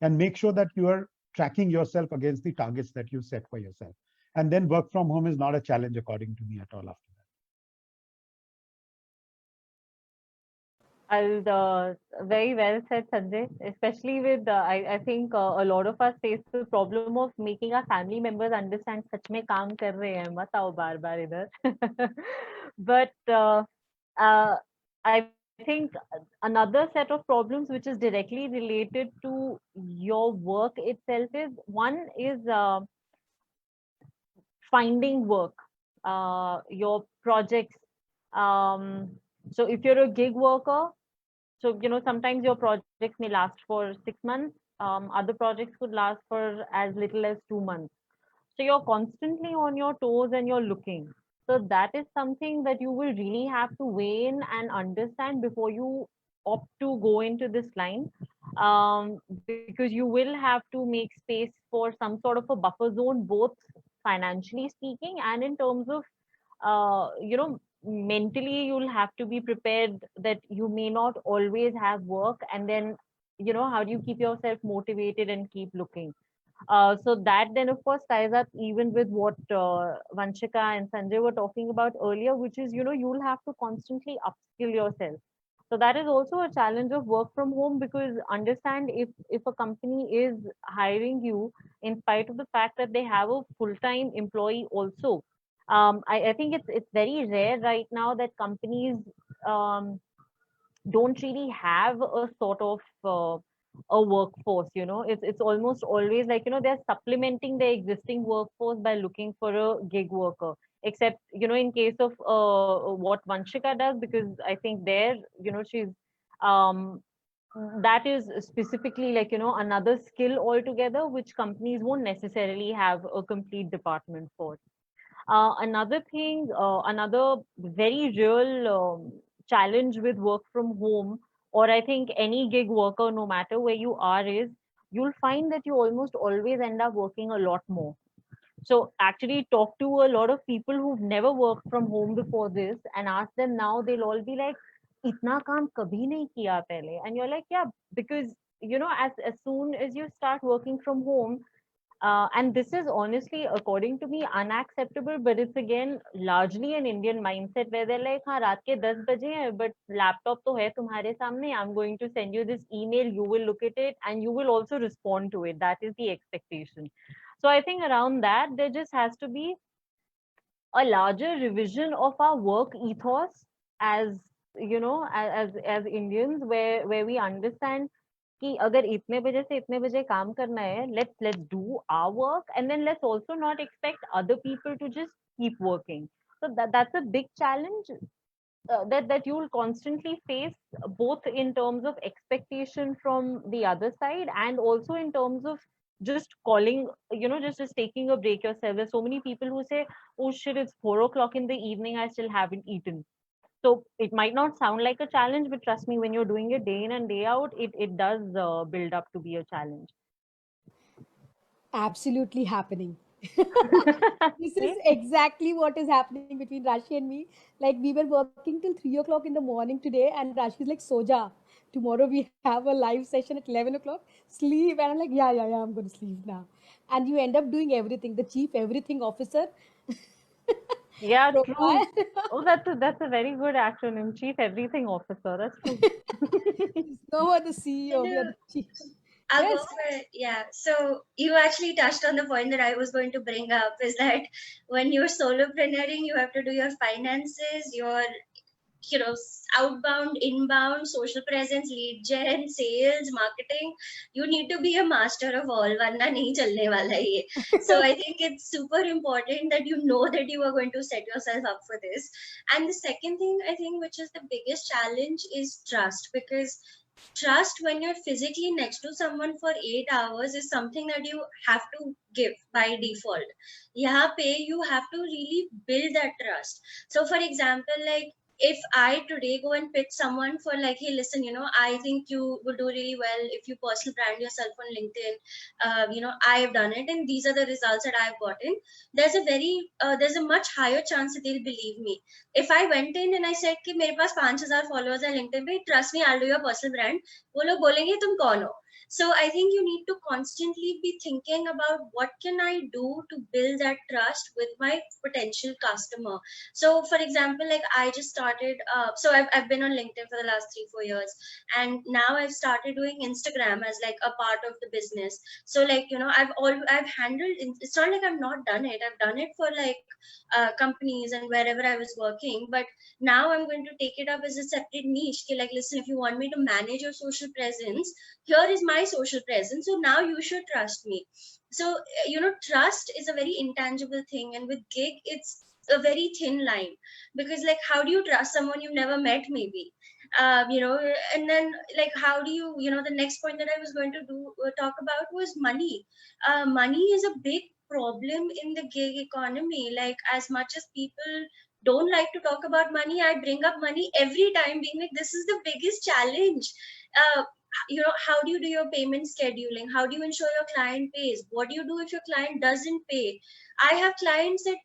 And make sure that you are tracking yourself against the targets that you set for yourself. And then work from home is not a challenge, according to me, at all after that. Very well said, Sanjay. Especially with, I think a lot of us face the problem of making our family members understand सच में काम कर रहे हैं मत आओ बार बार इधर. But I think another set of problems which is directly related to your work itself is one is finding work, your projects. So if you're a gig worker, so sometimes your projects may last for 6 months. Other projects could last for as little as 2 months. So you're constantly on your toes and you're looking. So that is something that you will really have to weigh in and understand before you opt to go into this line. Because you will have to make space for some sort of a buffer zone, both financially speaking and in terms of, mentally you'll have to be prepared that you may not always have work, and then how do you keep yourself motivated and keep looking? So that then of course ties up even with what Vanshika and Sanjay were talking about earlier, which is, you'll have to constantly upskill yourself. So that is also a challenge of work from home, because understand, if a company is hiring you in spite of the fact that they have a full-time employee also, I think it's very rare right now that companies um, don't really have a sort of a workforce. It's almost always like, they're supplementing their existing workforce by looking for a gig worker, except in case of what Vanshika does, because I think there, she's um that is specifically like, another skill altogether, which companies won't necessarily have a complete department for. Another thing, another very real challenge with work from home, or I think any gig worker, no matter where you are, is you'll find that you almost always end up working a lot more. So actually talk to a lot of people who've never worked from home before this and ask them now, they'll all be like, itna kaam kabhi nahi kiya pehle. And you're like, yeah, because as soon as you start working from home, and this is honestly, according to me, unacceptable, but it's again largely an Indian mindset where they're like, हाँ रात के 10 बजे हैं, but laptop तो है तुम्हारे सामने. I'm going to send you this email. You will look at it and you will also respond to it. That is the expectation. So I think around that, there just has to be a larger revision of our work ethos as as Indians, where we understand कि अगर इतने बजे से इतने बजे काम करना है, let's do our work, and then let's also not expect other people to just keep working. So that's a big challenge that you'll constantly face, both in terms of expectation from the other side and also in terms of just calling, just taking a break yourself. There's so many people who say, oh shit, it's 4 o'clock in the evening, I still haven't eaten. So it might not sound like a challenge, but trust me, when you're doing it day in and day out, it does build up to be a challenge. Absolutely happening. This is See? exactly what is happening between Rashi and me. Like, we were working till 3 o'clock in the morning today, and Rashi's like, Soja, tomorrow we have a live session at 11 o'clock. Sleep. And I'm like, yeah, yeah, yeah, I'm going to sleep now. And you end up doing everything. The chief everything officer Yeah, true. profile. Oh, that's a very good acronym, Chief Everything Officer. That's true. No, you're the CEO, you're Hello. the chief. I'll go Yes. for it. Yeah. So you actually touched on the point that I was going to bring up, is that when you're solopreneuring, you have to do your finances, your outbound, inbound, social presence, lead gen, sales, marketing. You need to be a master of all. Varna nahi chalne wala ye. So I think it's super important that you know that you are going to set yourself up for this. And the second thing I think, which is the biggest challenge, is trust. Because trust when you're physically next to someone for 8 hours is something that you have to give by default. Yeah, pay, you have to really build that trust. So for example, like, if I today go and pitch someone for, like, hey, listen, I think you will do really well if you personal brand yourself on LinkedIn. I have done it, and these are the results that I've gotten. There's a much higher chance that they'll believe me. If I went in and I said कि मेरे पास 5,000 followers हैं LinkedIn पे, trust me, I'll do your personal brand. वो लोग बोलेंगे तुम कौन हो? So I think you need to constantly be thinking about what can I do to build that trust with my potential customer. So for example, like, I just started, so I've been on LinkedIn for the last 3-4 years, and now I've started doing Instagram as like a part of the business. So like, I've handled, it's not like I've not done it. I've done it for like companies and wherever I was working, but now I'm going to take it up as a separate niche. Like, listen, if you want me to manage your social presence, here is my social presence, so now you should trust me. So trust is a very intangible thing, and with gig it's a very thin line, because like, how do you trust someone you've never met, maybe? And then, like, how do you, the next point that I was going to talk about was money. Money is a big problem in the gig economy. Like, as much as people don't like to talk about money, I bring up money every time, being like, this is the biggest challenge. uh, how do you do your payment scheduling? How do you ensure your client pays? What do you do if your client doesn't pay? I have clients that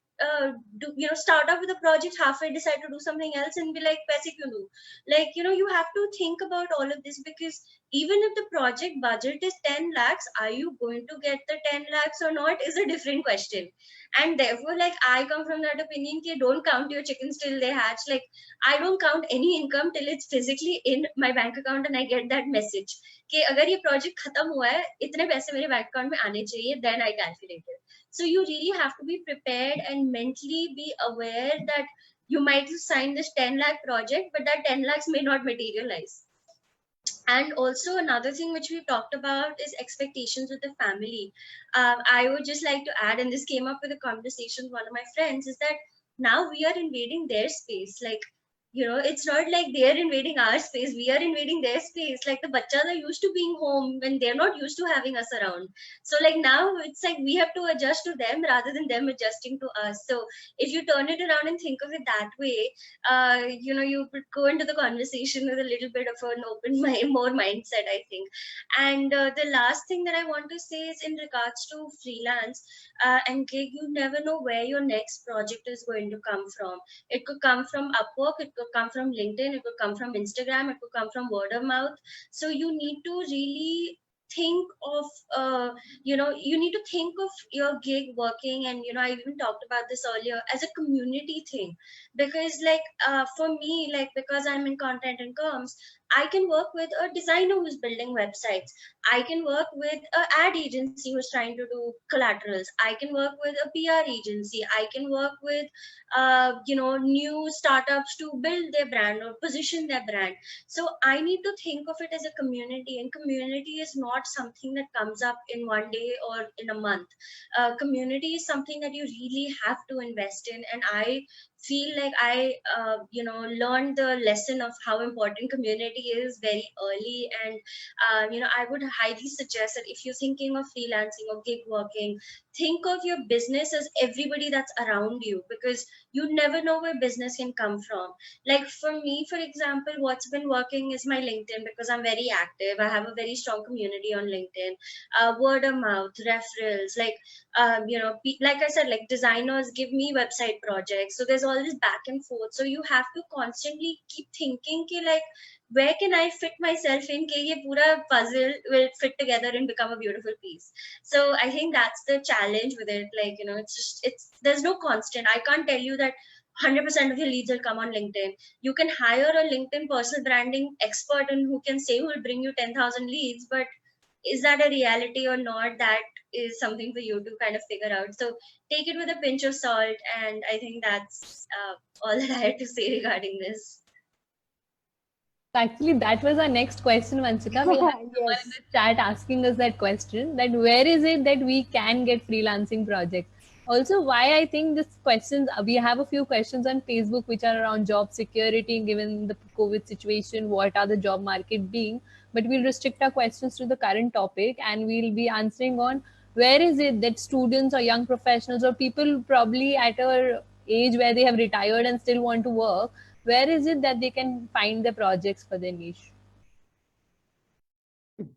start off with a project, halfway decide to do something else and be like, paise kyun do? Like, you have to think about all of this, because even if the project budget is 10 lakhs, are you going to get the 10 lakhs or not is a different question. And therefore, like, I come from that opinion, ki don't count your chickens till they hatch. Like, I don't count any income till it's physically in my bank account and I get that message कि अगर ये project खत्म हुआ है, इतने पैसे मेरे bank account में आने चाहिए, then I calculate it. So you really have to be prepared and mentally be aware that you might sign this 10 lakh project, but that 10 lakhs may not materialize. And also another thing which we talked about is expectations with the family. I would just like to add, and this came up with a conversation with one of my friends, is that now we are invading their space. Like, it's not like they're invading our space, we are invading their space. Like, the bachas are used to being home when they're not used to having us around. So like now it's like we have to adjust to them rather than them adjusting to us. So if you turn it around and think of it that way, you could go into the conversation with a little bit of an open mind, more mindset, I think. And the last thing that I want to say is in regards to freelance and gig, you never know where your next project is going to come from. It could come from Upwork, it could come from LinkedIn, it could come from Instagram, it could come from word of mouth. So you need to really think of you need to think of your gig working, and I even talked about this earlier, as a community thing. Because like for me, like, because I'm in content and comms, I can work with a designer who's building websites, I can work with an ad agency who's trying to do collaterals, I can work with a PR agency, I can work with new startups to build their brand or position their brand. So I need to think of it as a community, and community is not something that comes up in one day or in a month. Community is something that you really have to invest in, and I feel like I learned the lesson of how important community is very early. And I would highly suggest that if you're thinking of freelancing or gig working, think of your business as everybody that's around you, because you never know where business can come from. Like for me, for example, what's been working is my LinkedIn, because I'm very active, I have a very strong community on LinkedIn. Word of mouth, referrals, like like I said, like designers give me website projects, so there's all this back and forth. So you have to constantly keep thinking ki, like, where can I fit myself in ki ye pura puzzle will fit together and become a beautiful piece. So I think that's the challenge with it. Like, it's there's no constant. I can't tell you that 100% of your leads will come on LinkedIn. You can hire a LinkedIn personal branding expert and who can say who will bring you 10,000 leads, but is that a reality or not? That is something for you to kind of figure out. So take it with a pinch of salt. And I think that's all that I had to say regarding this. Actually, that was our next question, Vanshika. We had someone in the chat asking us that question, that where is it that we can get freelancing projects? Also, why I think this questions, we have a few questions on Facebook which are around job security given the COVID situation, what are the job market being, but we'll restrict our questions to the current topic, and we'll be answering on where is it that students or young professionals or people probably at our age where they have retired and still want to work, where is it that they can find the projects for their niche?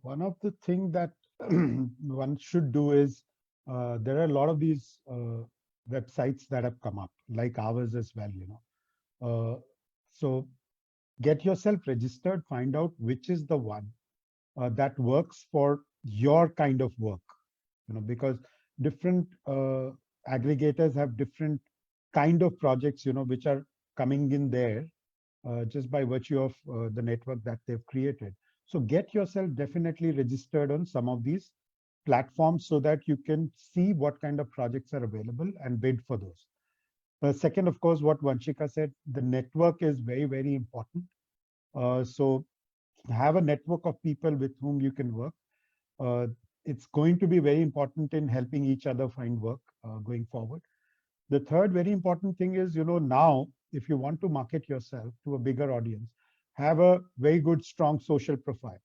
One of the things that one should do is there are a lot of these websites that have come up, like ours as well, so get yourself registered, find out which is the one that works for your kind of work, because different aggregators have different kind of projects, which are coming in there just by virtue of the network that they've created. So get yourself definitely registered on some of these platforms so that you can see what kind of projects are available and bid for those. Second, of course, what Vanshika said, the network is very, very important. So have a network of people with whom you can work. It's going to be very important in helping each other find work going forward. The third very important thing is, now, if you want to market yourself to a bigger audience, have a very good, strong social profile.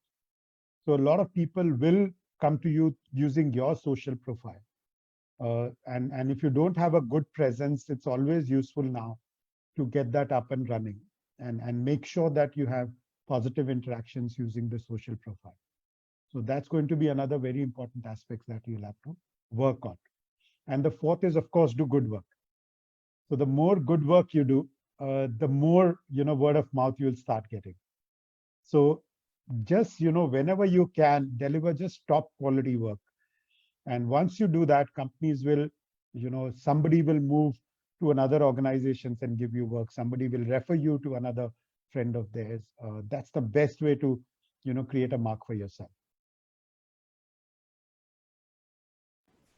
So a lot of people will come to you using your social profile. And if you don't have a good presence, it's always useful now to get that up and running and make sure that you have positive interactions using the social profile. So that's going to be another very important aspect that you'll have to work on. And the fourth is, of course, do good work. So the more good work you do, the more, word of mouth you'll start getting. So just, whenever you can deliver just top quality work. And once you do that, companies will, somebody will move to another organizations and give you work. Somebody will refer you to another friend of theirs. That's the best way to, create a mark for yourself.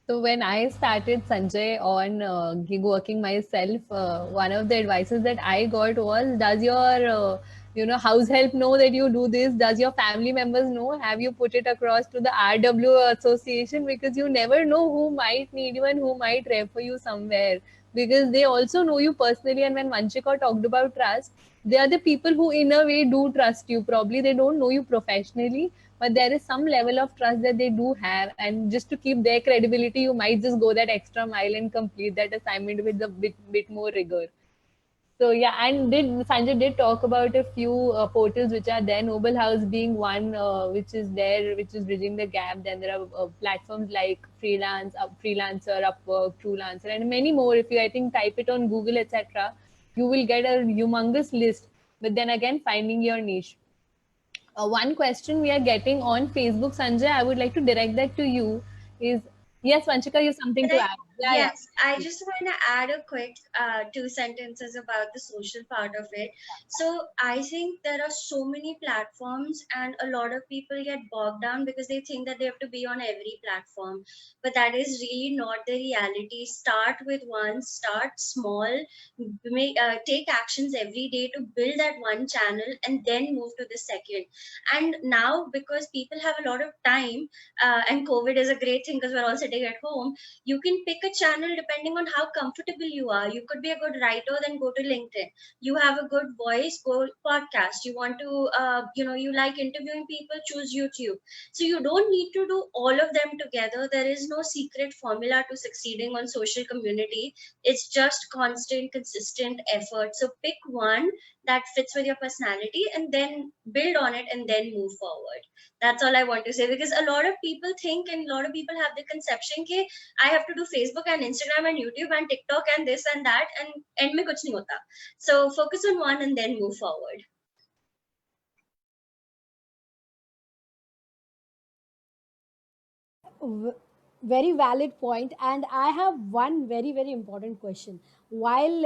So when I started Sanjay on gig working myself, one of the advices that I got was, does your house help know that you do this? Does your family members know? Have you put it across to the RW association? Because you never know who might need you and who might refer you somewhere. Because they also know you personally. And when Vanchika talked about trust, they are the people who in a way do trust you. Probably they don't know you professionally, but there is some level of trust that they do have, and just to keep their credibility you might just go that extra mile and complete that assignment with a bit more rigor. So yeah, and did Sanjay did talk about a few portals which are there, Noble House being one, which is there, which is bridging the gap. Then there are platforms like Freelancer, Upwork, Truelancer, and many more. If you, I think, type it on Google, etc., you will get a humongous list. But then again, finding your niche. One question we are getting on Facebook, Sanjay, I would like to direct that to you. Is yes, Vanchika, you have something to Can I? add? Yeah, yeah. Yes, I just want to add a quick two sentences about the social part of it. So I think there are so many platforms, and a lot of people get bogged down because they think that they have to be on every platform. But that is really not the reality. Start with one, start small, take actions every day to build that one channel, and then move to the second. And now, because people have a lot of time, and COVID is a great thing because we're all sitting at home, you can pick a channel depending on how comfortable you are. You could be a good writer, then go to LinkedIn. You have a good voice, go podcast. You want to you like interviewing people, choose YouTube. So you don't need to do all of them together. There is no secret formula to succeeding on social community. It's just constant, consistent effort. So pick one that fits with your personality and then build on it and then move forward. That's all I want to say, because a lot of people think, and a lot of people have the conception that I have to do Facebook and Instagram and YouTube and TikTok and this and that, and end mein kuch nahi hota. So focus on one and then move forward. V- Very valid point, and I have one very important question. While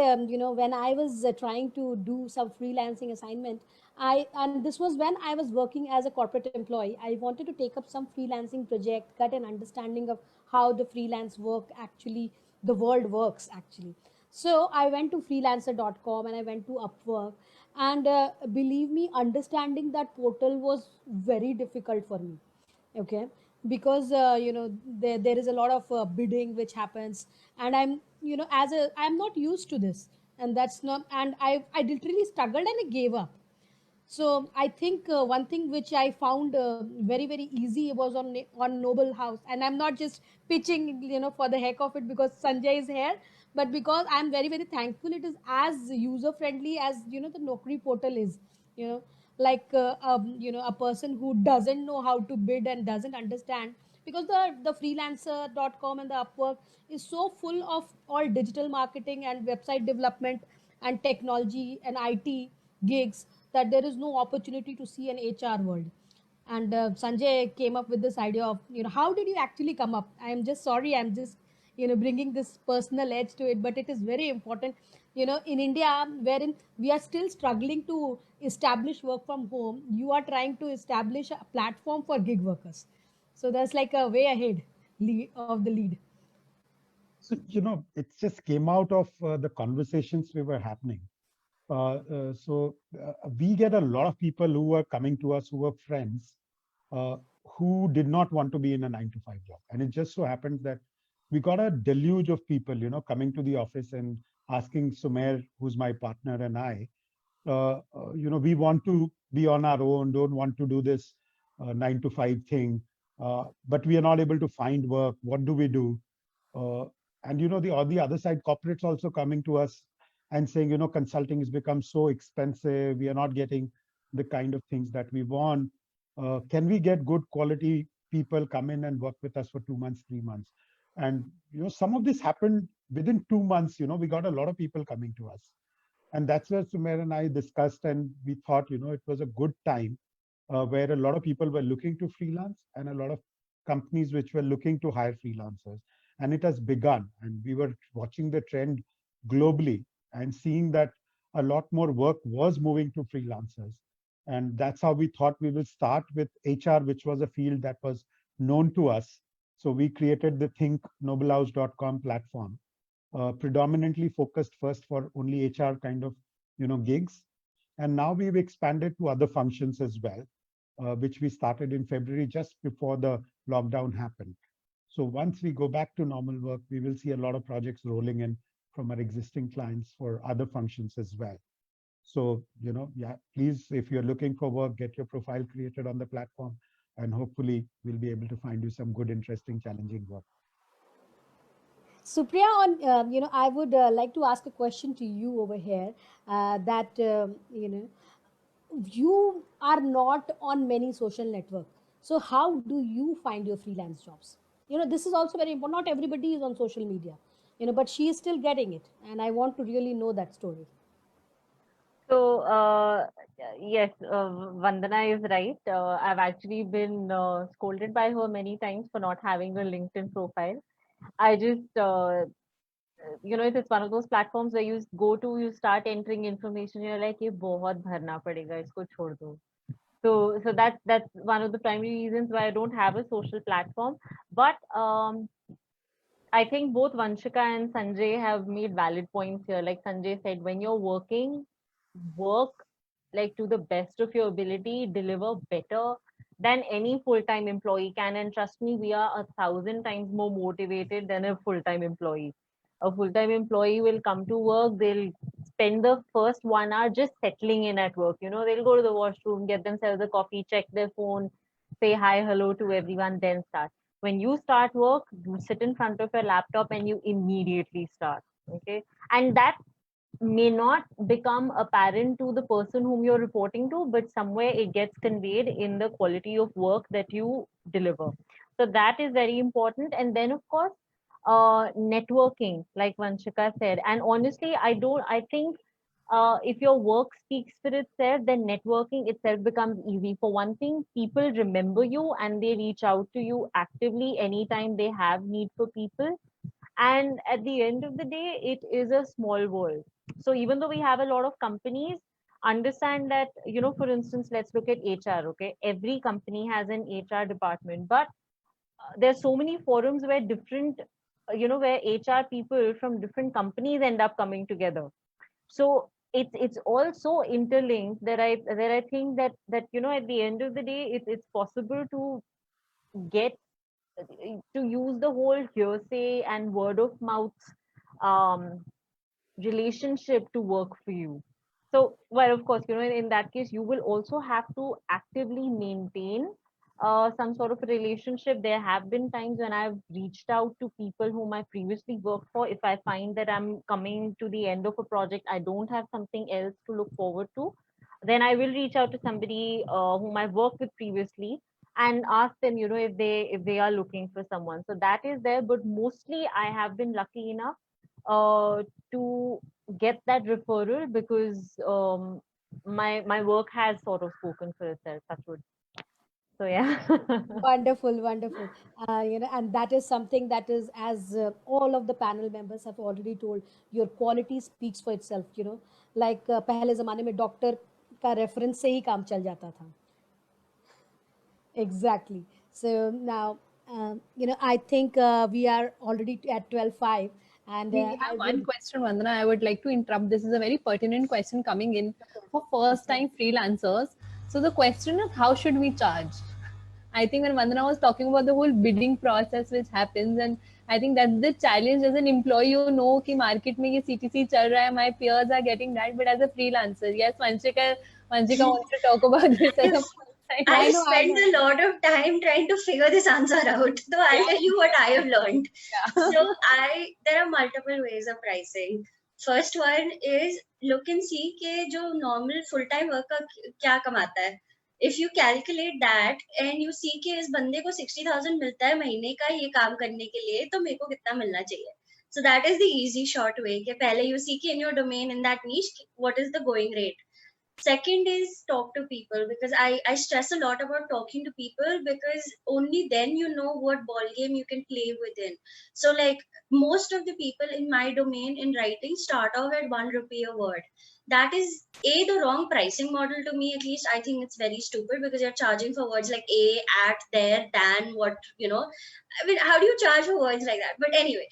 when I was trying to do some freelancing assignment, I and this was when I was working as a corporate employee. I wanted to take up some freelancing project, get an understanding of how the freelance work actually, the world works actually. So I went to freelancer.com and I went to Upwork, and believe me, understanding that portal was very difficult for me. Okay, because there is a lot of bidding which happens, and I'm not used to this, and that's not, and I literally struggled and I gave up. So I think one thing which I found very easy was on Noble House, and I'm not just pitching for the heck of it because Sanjay is here, but because I'm very thankful it is as user friendly as the Naukri portal is. You know, like a person who doesn't know how to bid and doesn't understand, because the freelancer.com and the Upwork is so full of all digital marketing and website development and technology and IT gigs, that there is no opportunity to see an HR world. And Sanjay came up with this idea of, how did you actually come up? I'm just sorry, I'm just bringing this personal edge to it, but it is very important. In India, wherein we are still struggling to establish work from home, you are trying to establish a platform for gig workers. So that's like a way ahead of the lead. So, it just came out of the conversations we were happening. We get a lot of people who are coming to us who are friends uh, who did not want to be in a 9 to 5 job. And it just so happens that we got a deluge of people, coming to the office and asking Sumer, who's my partner, and I, we want to be on our own, don't want to do this 9 to 5 thing, but we are not able to find work. What do we do? Uh, and the on the other side, corporates also coming to us and saying, consulting has become so expensive. We are not getting the kind of things that we want. Can we get good quality people come in and work with us for 2 months, 3 months? And some of this happened within 2 months, we got a lot of people coming to us. And that's where Sumer and I discussed, and we thought, it was a good time where a lot of people were looking to freelance and a lot of companies which were looking to hire freelancers. And it has begun. And we were watching the trend globally and seeing that a lot more work was moving to freelancers. And that's how we thought we will start with HR, which was a field that was known to us. So we created the thinknoblehouse.com platform, predominantly focused first for only HR kind of, gigs. And now we've expanded to other functions as well, which we started in February, just before the lockdown happened. So once we go back to normal work, we will see a lot of projects rolling in from our existing clients for other functions as well. So, please, if you're looking for work, get your profile created on the platform, and hopefully we'll be able to find you some good, interesting, challenging work. Supriya, I would like to ask a question to you over here. That you are not on many social networks. So how do you find your freelance jobs? This is also very important. Not everybody is on social media, but she is still getting it, and I want to really know that story. So, yes, Vandana is right. I've actually been scolded by her many times for not having a LinkedIn profile. I just, it's one of those platforms where you go to, you start entering information, you're like, ये बहुत भरना पड़ेगा, इसको छोड़ दो. So that's one of the primary reasons why I don't have a social platform. But I think both Vanshika and Sanjay have made valid points here. Like Sanjay said, when you're working, work like to the best of your ability, deliver better than any full-time employee can. And trust me, we are 1,000 times more motivated than a full-time employee. A full-time employee will come to work, they'll spend the first 1 hour just settling in at work. They'll go to the washroom, get themselves a coffee, check their phone, say hi, hello to everyone, then start. When you start work, you sit in front of your laptop and you immediately start. Okay. And that may not become apparent to the person whom you're reporting to, but somewhere it gets conveyed in the quality of work that you deliver. So that is very important. And then, of course, networking, like Vanshika said. And honestly, I think if your work speaks for itself, then networking itself becomes easy. For one thing, people remember you and they reach out to you actively anytime they have need for people. And at the end of the day, it is a small world. So even though we have a lot of companies, understand that, for instance, let's look at HR. Okay, every company has an HR department, but there's so many forums where different, where HR people from different companies end up coming together. So it's all so interlinked that I think that at the end of the day, it's possible to get to use the whole hearsay and word of mouth um, relationship to work for you. So, well, of course, in that case, you will also have to actively maintain some sort of a relationship. There have been times when I've reached out to people whom I previously worked for. If I find that I'm coming to the end of a project, I don't have something else to look forward to, then I will reach out to somebody whom I worked with previously and ask them, if they are looking for someone. So that is there, but mostly I have been lucky enough to get that referral because my work has sort of spoken for itself. That's good. So yeah. Wonderful, wonderful. And that is something that is, as all of the panel members have already told, your quality speaks for itself. Like पहले ज़माने में doctor का reference से ही काम चल जाता था. Exactly. So now, I think we are already at 12:05. And we have one question, Vandana. I would like to interrupt. This is a very pertinent question coming in for first-time freelancers. So the question is, how should we charge? I think when Vandana was talking about the whole bidding process which happens, and I think that's the challenge as an employee. You know कि market में ये CTC चल रहा है, my peers are getting that, but as a freelancer, yes, Vanshika wants to talk about this as a I spent a lot of time trying to figure this answer out. So I'll tell you what I have learned. Yeah. So there are multiple ways of pricing. First one is look and see कि जो normal full time worker क्या कमाता है. If you calculate that and you see कि इस बंदे को 60,000 मिलता है महीने का ये काम करने के लिए, तो मेरे को कितना मिलना चाहिए. So that is the easy short way. कि पहले you see कि in your domain, in that niche, what is the going rate. Second is talk to people, because I stress a lot about talking to people, because only then you know what ball game you can play within. So like most of the people in my domain in writing start off at 1 rupee a word. That is the wrong pricing model to me. At least I think it's very stupid, because you're charging for words like a, at, there, than, what, I mean, how do you charge for words like that? But anyway,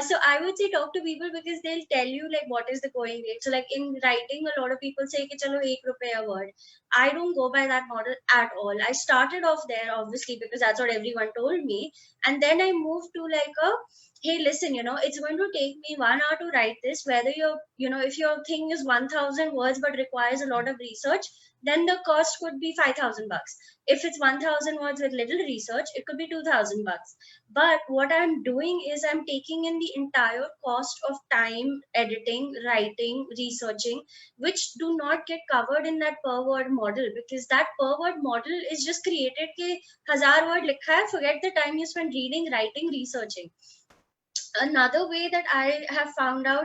so I would say talk to people, because they'll tell you like what is the going rate. So like in writing, a lot of people say कि चलो 1 रुपए a word. I don't go by that model at all. I started off there obviously because that's what everyone told me, and then I moved to like a, hey, listen, it's going to take me 1 hour to write this. Whether if your thing is 1,000 words but requires a lot of research, then the cost could be 5,000 bucks. If it's 1,000 words with little research, it could be 2,000 bucks. But what I'm doing is I'm taking in the entire cost of time, editing, writing, researching, which do not get covered in that per word model, because that per word model is just created ke 1,000 word likha hai, forget the time you spend reading, writing, researching. Another way that I have found out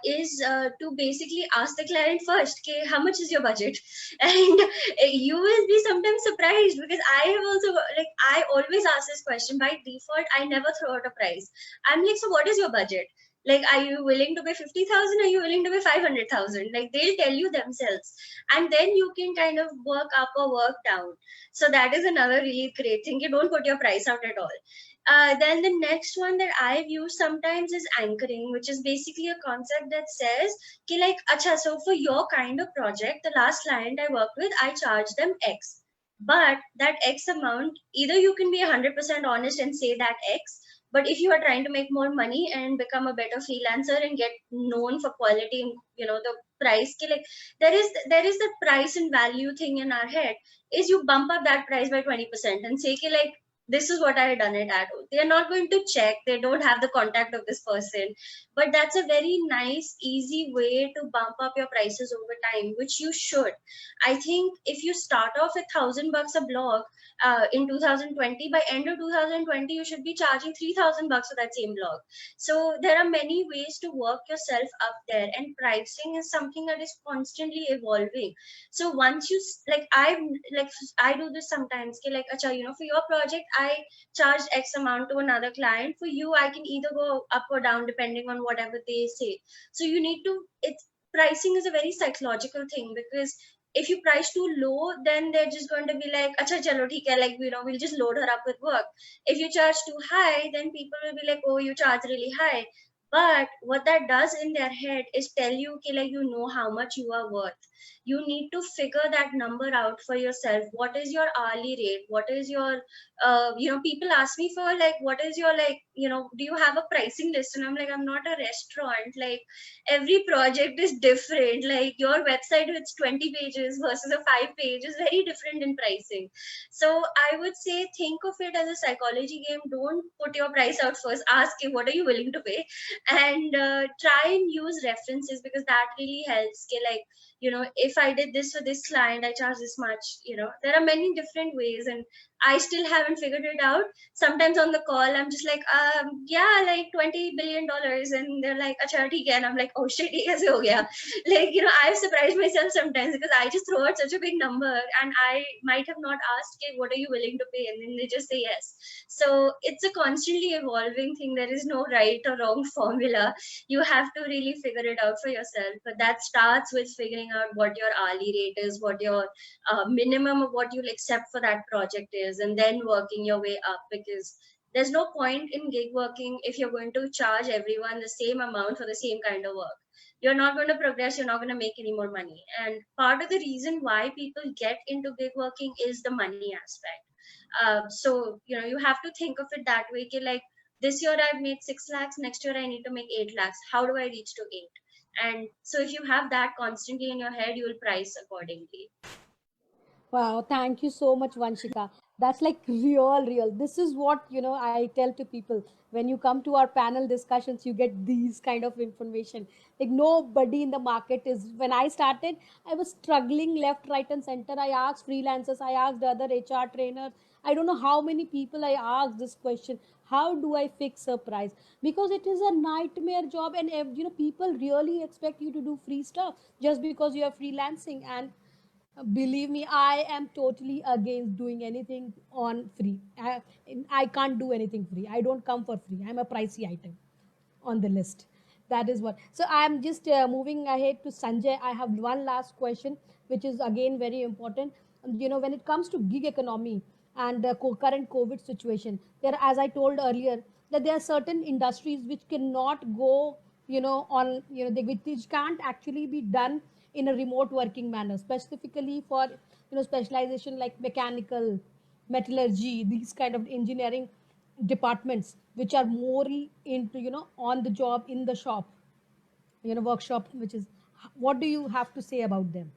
is to basically ask the client first, okay, how much is your budget? And you will be sometimes surprised, because I have also, like, I always ask this question by default. I never throw out a price. I'm like, so what is your budget? Like, are you willing to pay 50,000? Are you willing to pay 500,000? Like, they'll tell you themselves, and then you can kind of work up or work down. So that is another really great thing. You don't put your price out at all. Then the next one that I've used sometimes is anchoring, which is basically a concept that says, okay, like, acha, so for your kind of project, the last client I worked with, I charged them X. But that X amount, either you can be 100% honest and say that X, but if you are trying to make more money and become a better freelancer and get known for quality, the price, like, there is the price and value thing in our head, is you bump up that price by 20% and say, like, this is what I had done it at. They are not going to check. They don't have the contact of this person. But that's a very nice, easy way to bump up your prices over time, which you should. I think if you start off with 1,000 bucks a blog in 2020, by end of 2020, you should be charging 3,000 bucks for that same blog. So there are many ways to work yourself up there, and pricing is something that is constantly evolving. So once you I do this sometimes, like, acha, for your project, I charged X amount to another client. For you, I can either go up or down depending on whatever they say. So you need to, pricing is a very psychological thing, because if you price too low, then they're just going to be like, acha, chalo, theek hai, like, we'll just load her up with work. If you charge too high, then people will be like, oh, you charge really high. But what that does in their head is tell you, okay, like, how much you are worth. You need to figure that number out for yourself. What is your hourly rate? What is your, people ask me for, like, what is your, like, do you have a pricing list? And I'm like, I'm not a restaurant. Like, every project is different. Like, your website with 20 pages versus a 5 page is very different in pricing. So I would say, think of it as a psychology game. Don't put your price out first. Ask him, what are you willing to pay? And try and use references, because that really helps. Okay, like, if I did this for this client, I charge this much. There are many different ways, and I still haven't figured it out. Sometimes on the call, I'm just like, yeah, like $20 billion. And they're like, acha, theek hai. And I'm like, oh shit, ye kaise ho gaya? Like, I've surprised myself sometimes, because I just throw out such a big number, and I might have not asked, okay, what are you willing to pay? And then they just say yes. So it's a constantly evolving thing. There is no right or wrong formula. You have to really figure it out for yourself. But that starts with figuring out what your hourly rate is, what your minimum of what you'll accept for that project is, and then working your way up, because there's no point in gig working if you're going to charge everyone the same amount for the same kind of work. You're not going to progress. You're not going to make any more money. And part of the reason why people get into gig working is the money aspect. So you have to think of it that way. Okay, like, this year I've made 6 lakhs, next year I need to make 8 lakhs. How do I reach to 8? And so if you have that constantly in your head, you will price accordingly. Wow, thank you so much, Vanshika. That's like real. This is what, I tell to people. When you come to our panel discussions, you get these kind of information. Like nobody in the market is. When I started, I was struggling left, right, and center. I asked freelancers, I asked other HR trainers. I don't know how many people I asked this question. How do I fix a price? Because it is a nightmare job, and people really expect you to do free stuff just because you are freelancing. And believe me, I am totally against doing anything on free. I can't do anything free. I don't come for free. I'm a pricey item on the list. That is what. So I'm just moving ahead to Sanjay. I have one last question, which is again very important. When it comes to gig economy and the current COVID situation, there, as I told earlier, that there are certain industries which cannot go, on, which can't actually be done in a remote working manner, specifically for, specialization like mechanical, metallurgy, these kind of engineering departments which are more into, on the job in the shop, workshop, which is, what do you have to say about them?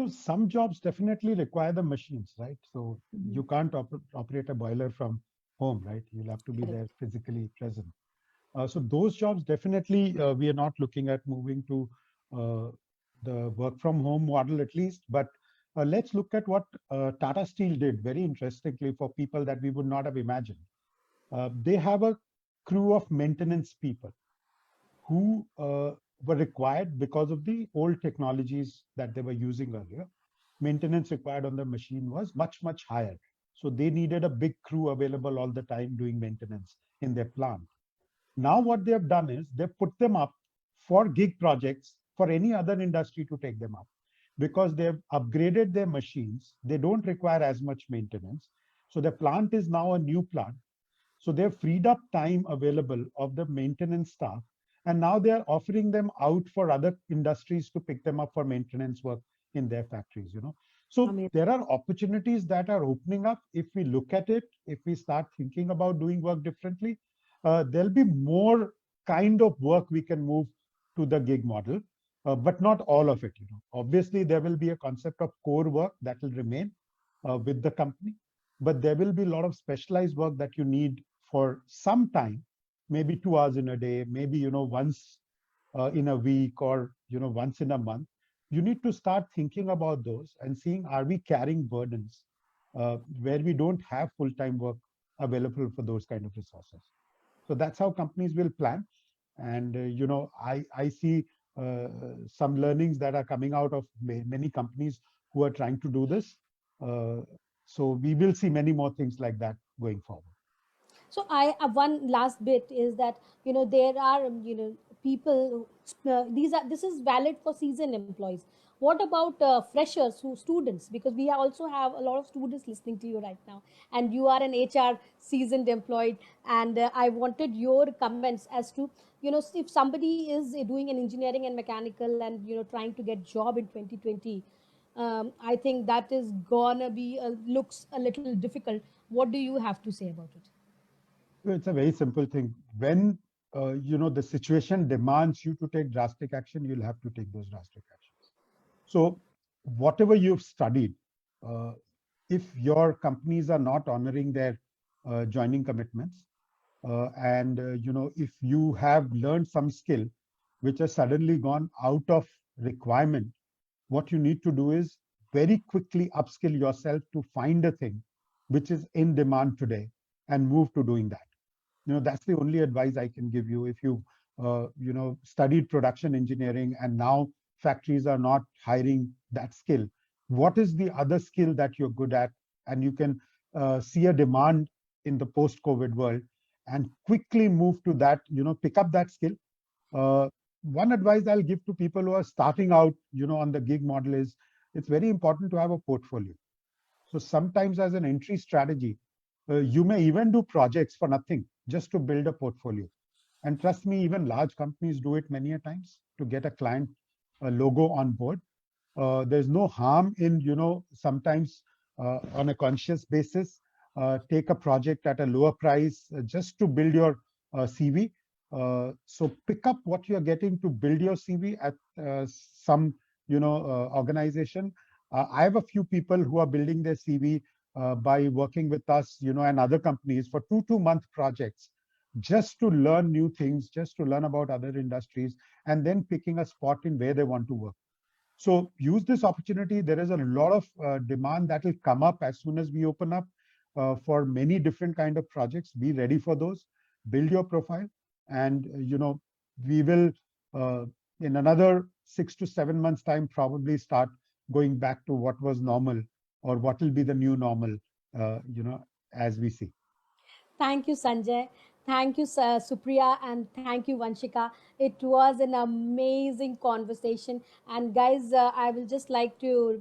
Some jobs definitely require the machines, right? So Mhm. you can't operate a boiler from home, right? You'll have to be there Correct. physically present. So those jobs definitely we are not looking at moving to uh, the work from home model at least. But let's look at what Tata Steel did very interestingly for people that we would not have imagined. They have a crew of maintenance people who were required because of the old technologies that they were using earlier. Maintenance required on the machine was much higher. So they needed a big crew available all the time doing maintenance in their plant. Now what they have done is they've put them up for gig projects for any other industry to take them up because they've upgraded their machines. They don't require as much maintenance. So the plant is now a new plant. So they've freed up time available of the maintenance staff. And now they are offering them out for other industries to pick them up for maintenance work in their factories. So Amazing. there are opportunities that are opening up if we look at it, if we start thinking about doing work differently. There'll be more kind of work we can move to the gig model, but not all of it. Obviously, there will be a concept of core work that will remain with the company, but there will be a lot of specialized work that you need for some time, maybe 2 hours in a day, maybe once in a week or once in a month. You need to start thinking about those and seeing, are we carrying burdens where we don't have full-time work available for those kind of resources. So that's how companies will plan. And I see some learnings that are coming out of many companies who are trying to do this. Uh, so we will see many more things like that going forward. So I one last bit is that, there are, people, these are, this is valid for seasoned employees. What about freshers, who students, because we also have a lot of students listening to you right now, and you are an HR seasoned employed. And I wanted your comments as to, if somebody is doing an engineering and mechanical and, trying to get job in 2020. I think that is gonna be looks a little difficult. What do you have to say about it? It's a very simple thing. When the situation demands you to take drastic action, you'll have to take those drastic actions. So whatever you've studied, uh, if your companies are not honoring their joining commitments, and if you have learned some skill which has suddenly gone out of requirement, what you need to do is very quickly upskill yourself to find a thing which is in demand today and move to doing that. That's the only advice I can give you. If you studied production engineering and now factories are not hiring that skill, what is the other skill that you're good at, and you can see a demand in the post COVID world and quickly move to that, pick up that skill. uh, One advice I'll give to people who are starting out on the gig model is, it's very important to have a portfolio. So sometimes as an entry strategy, you may even do projects for nothing just to build a portfolio. And trust me, even large companies do it many a times to get a client logo on board. There's no harm in, sometimes on a conscious basis, take a project at a lower price just to build your CV. So pick up what you're getting to build your CV at some, organization. I have a few people who are building their CV by working with us, and other companies for 2 month projects, just to learn new things, just to learn about other industries, and then picking a spot in where they want to work. So use this opportunity. There is a lot of demand that will come up as soon as we open up for many different kind of projects. Be ready for those. Build your profile, and we will in another 6 to 7 months time probably start going back to what was normal, or what will be the new normal. As we see. Thank you, Sanjay. Thank you, Supriya, and thank you, Vanshika. It was an amazing conversation. And guys, I will just like tell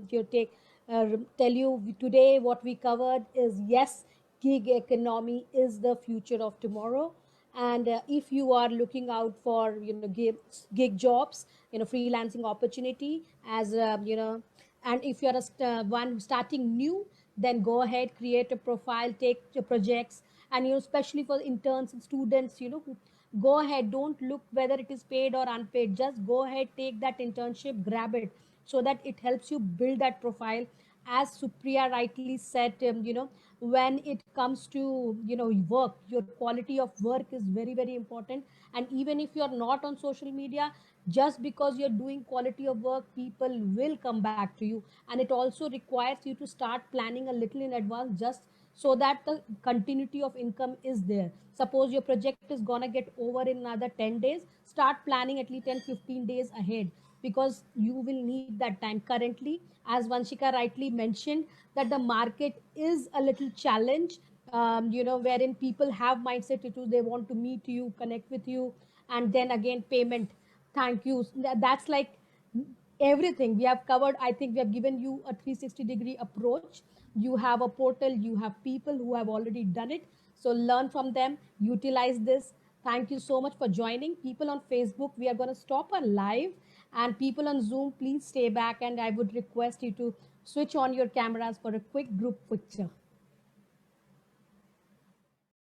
you today what we covered is, yes, gig economy is the future of tomorrow. And if you are looking out for gig jobs, freelancing opportunity, as and if you're one starting new, then go ahead, create a profile, take your projects, and especially for interns and students, who go ahead, don't look whether it is paid or unpaid, just go ahead, take that internship, grab it, so that it helps you build that profile. As Supriya rightly said, when it comes to work, your quality of work is very, very important. And even if you're not on social media, just because you're doing quality of work, people will come back to you. And it also requires you to start planning a little in advance, just so that the continuity of income is there. Suppose your project is gonna get over in another 10 days, start planning at least 10-15 days ahead, because you will need that time. Currently, as Vanshika rightly mentioned, that the market is a little challenge, wherein people have mindset to they want to meet you, connect with you, and then again payment. Thank you. That's like everything we have covered. I think we have given you a 360-degree approach. You have a portal, you have people who have already done it, so learn from them, utilize this. Thank you so much for joining. People on Facebook, we are going to stop our live, and people on Zoom, please stay back, and I would request you to switch on your cameras for a quick group picture.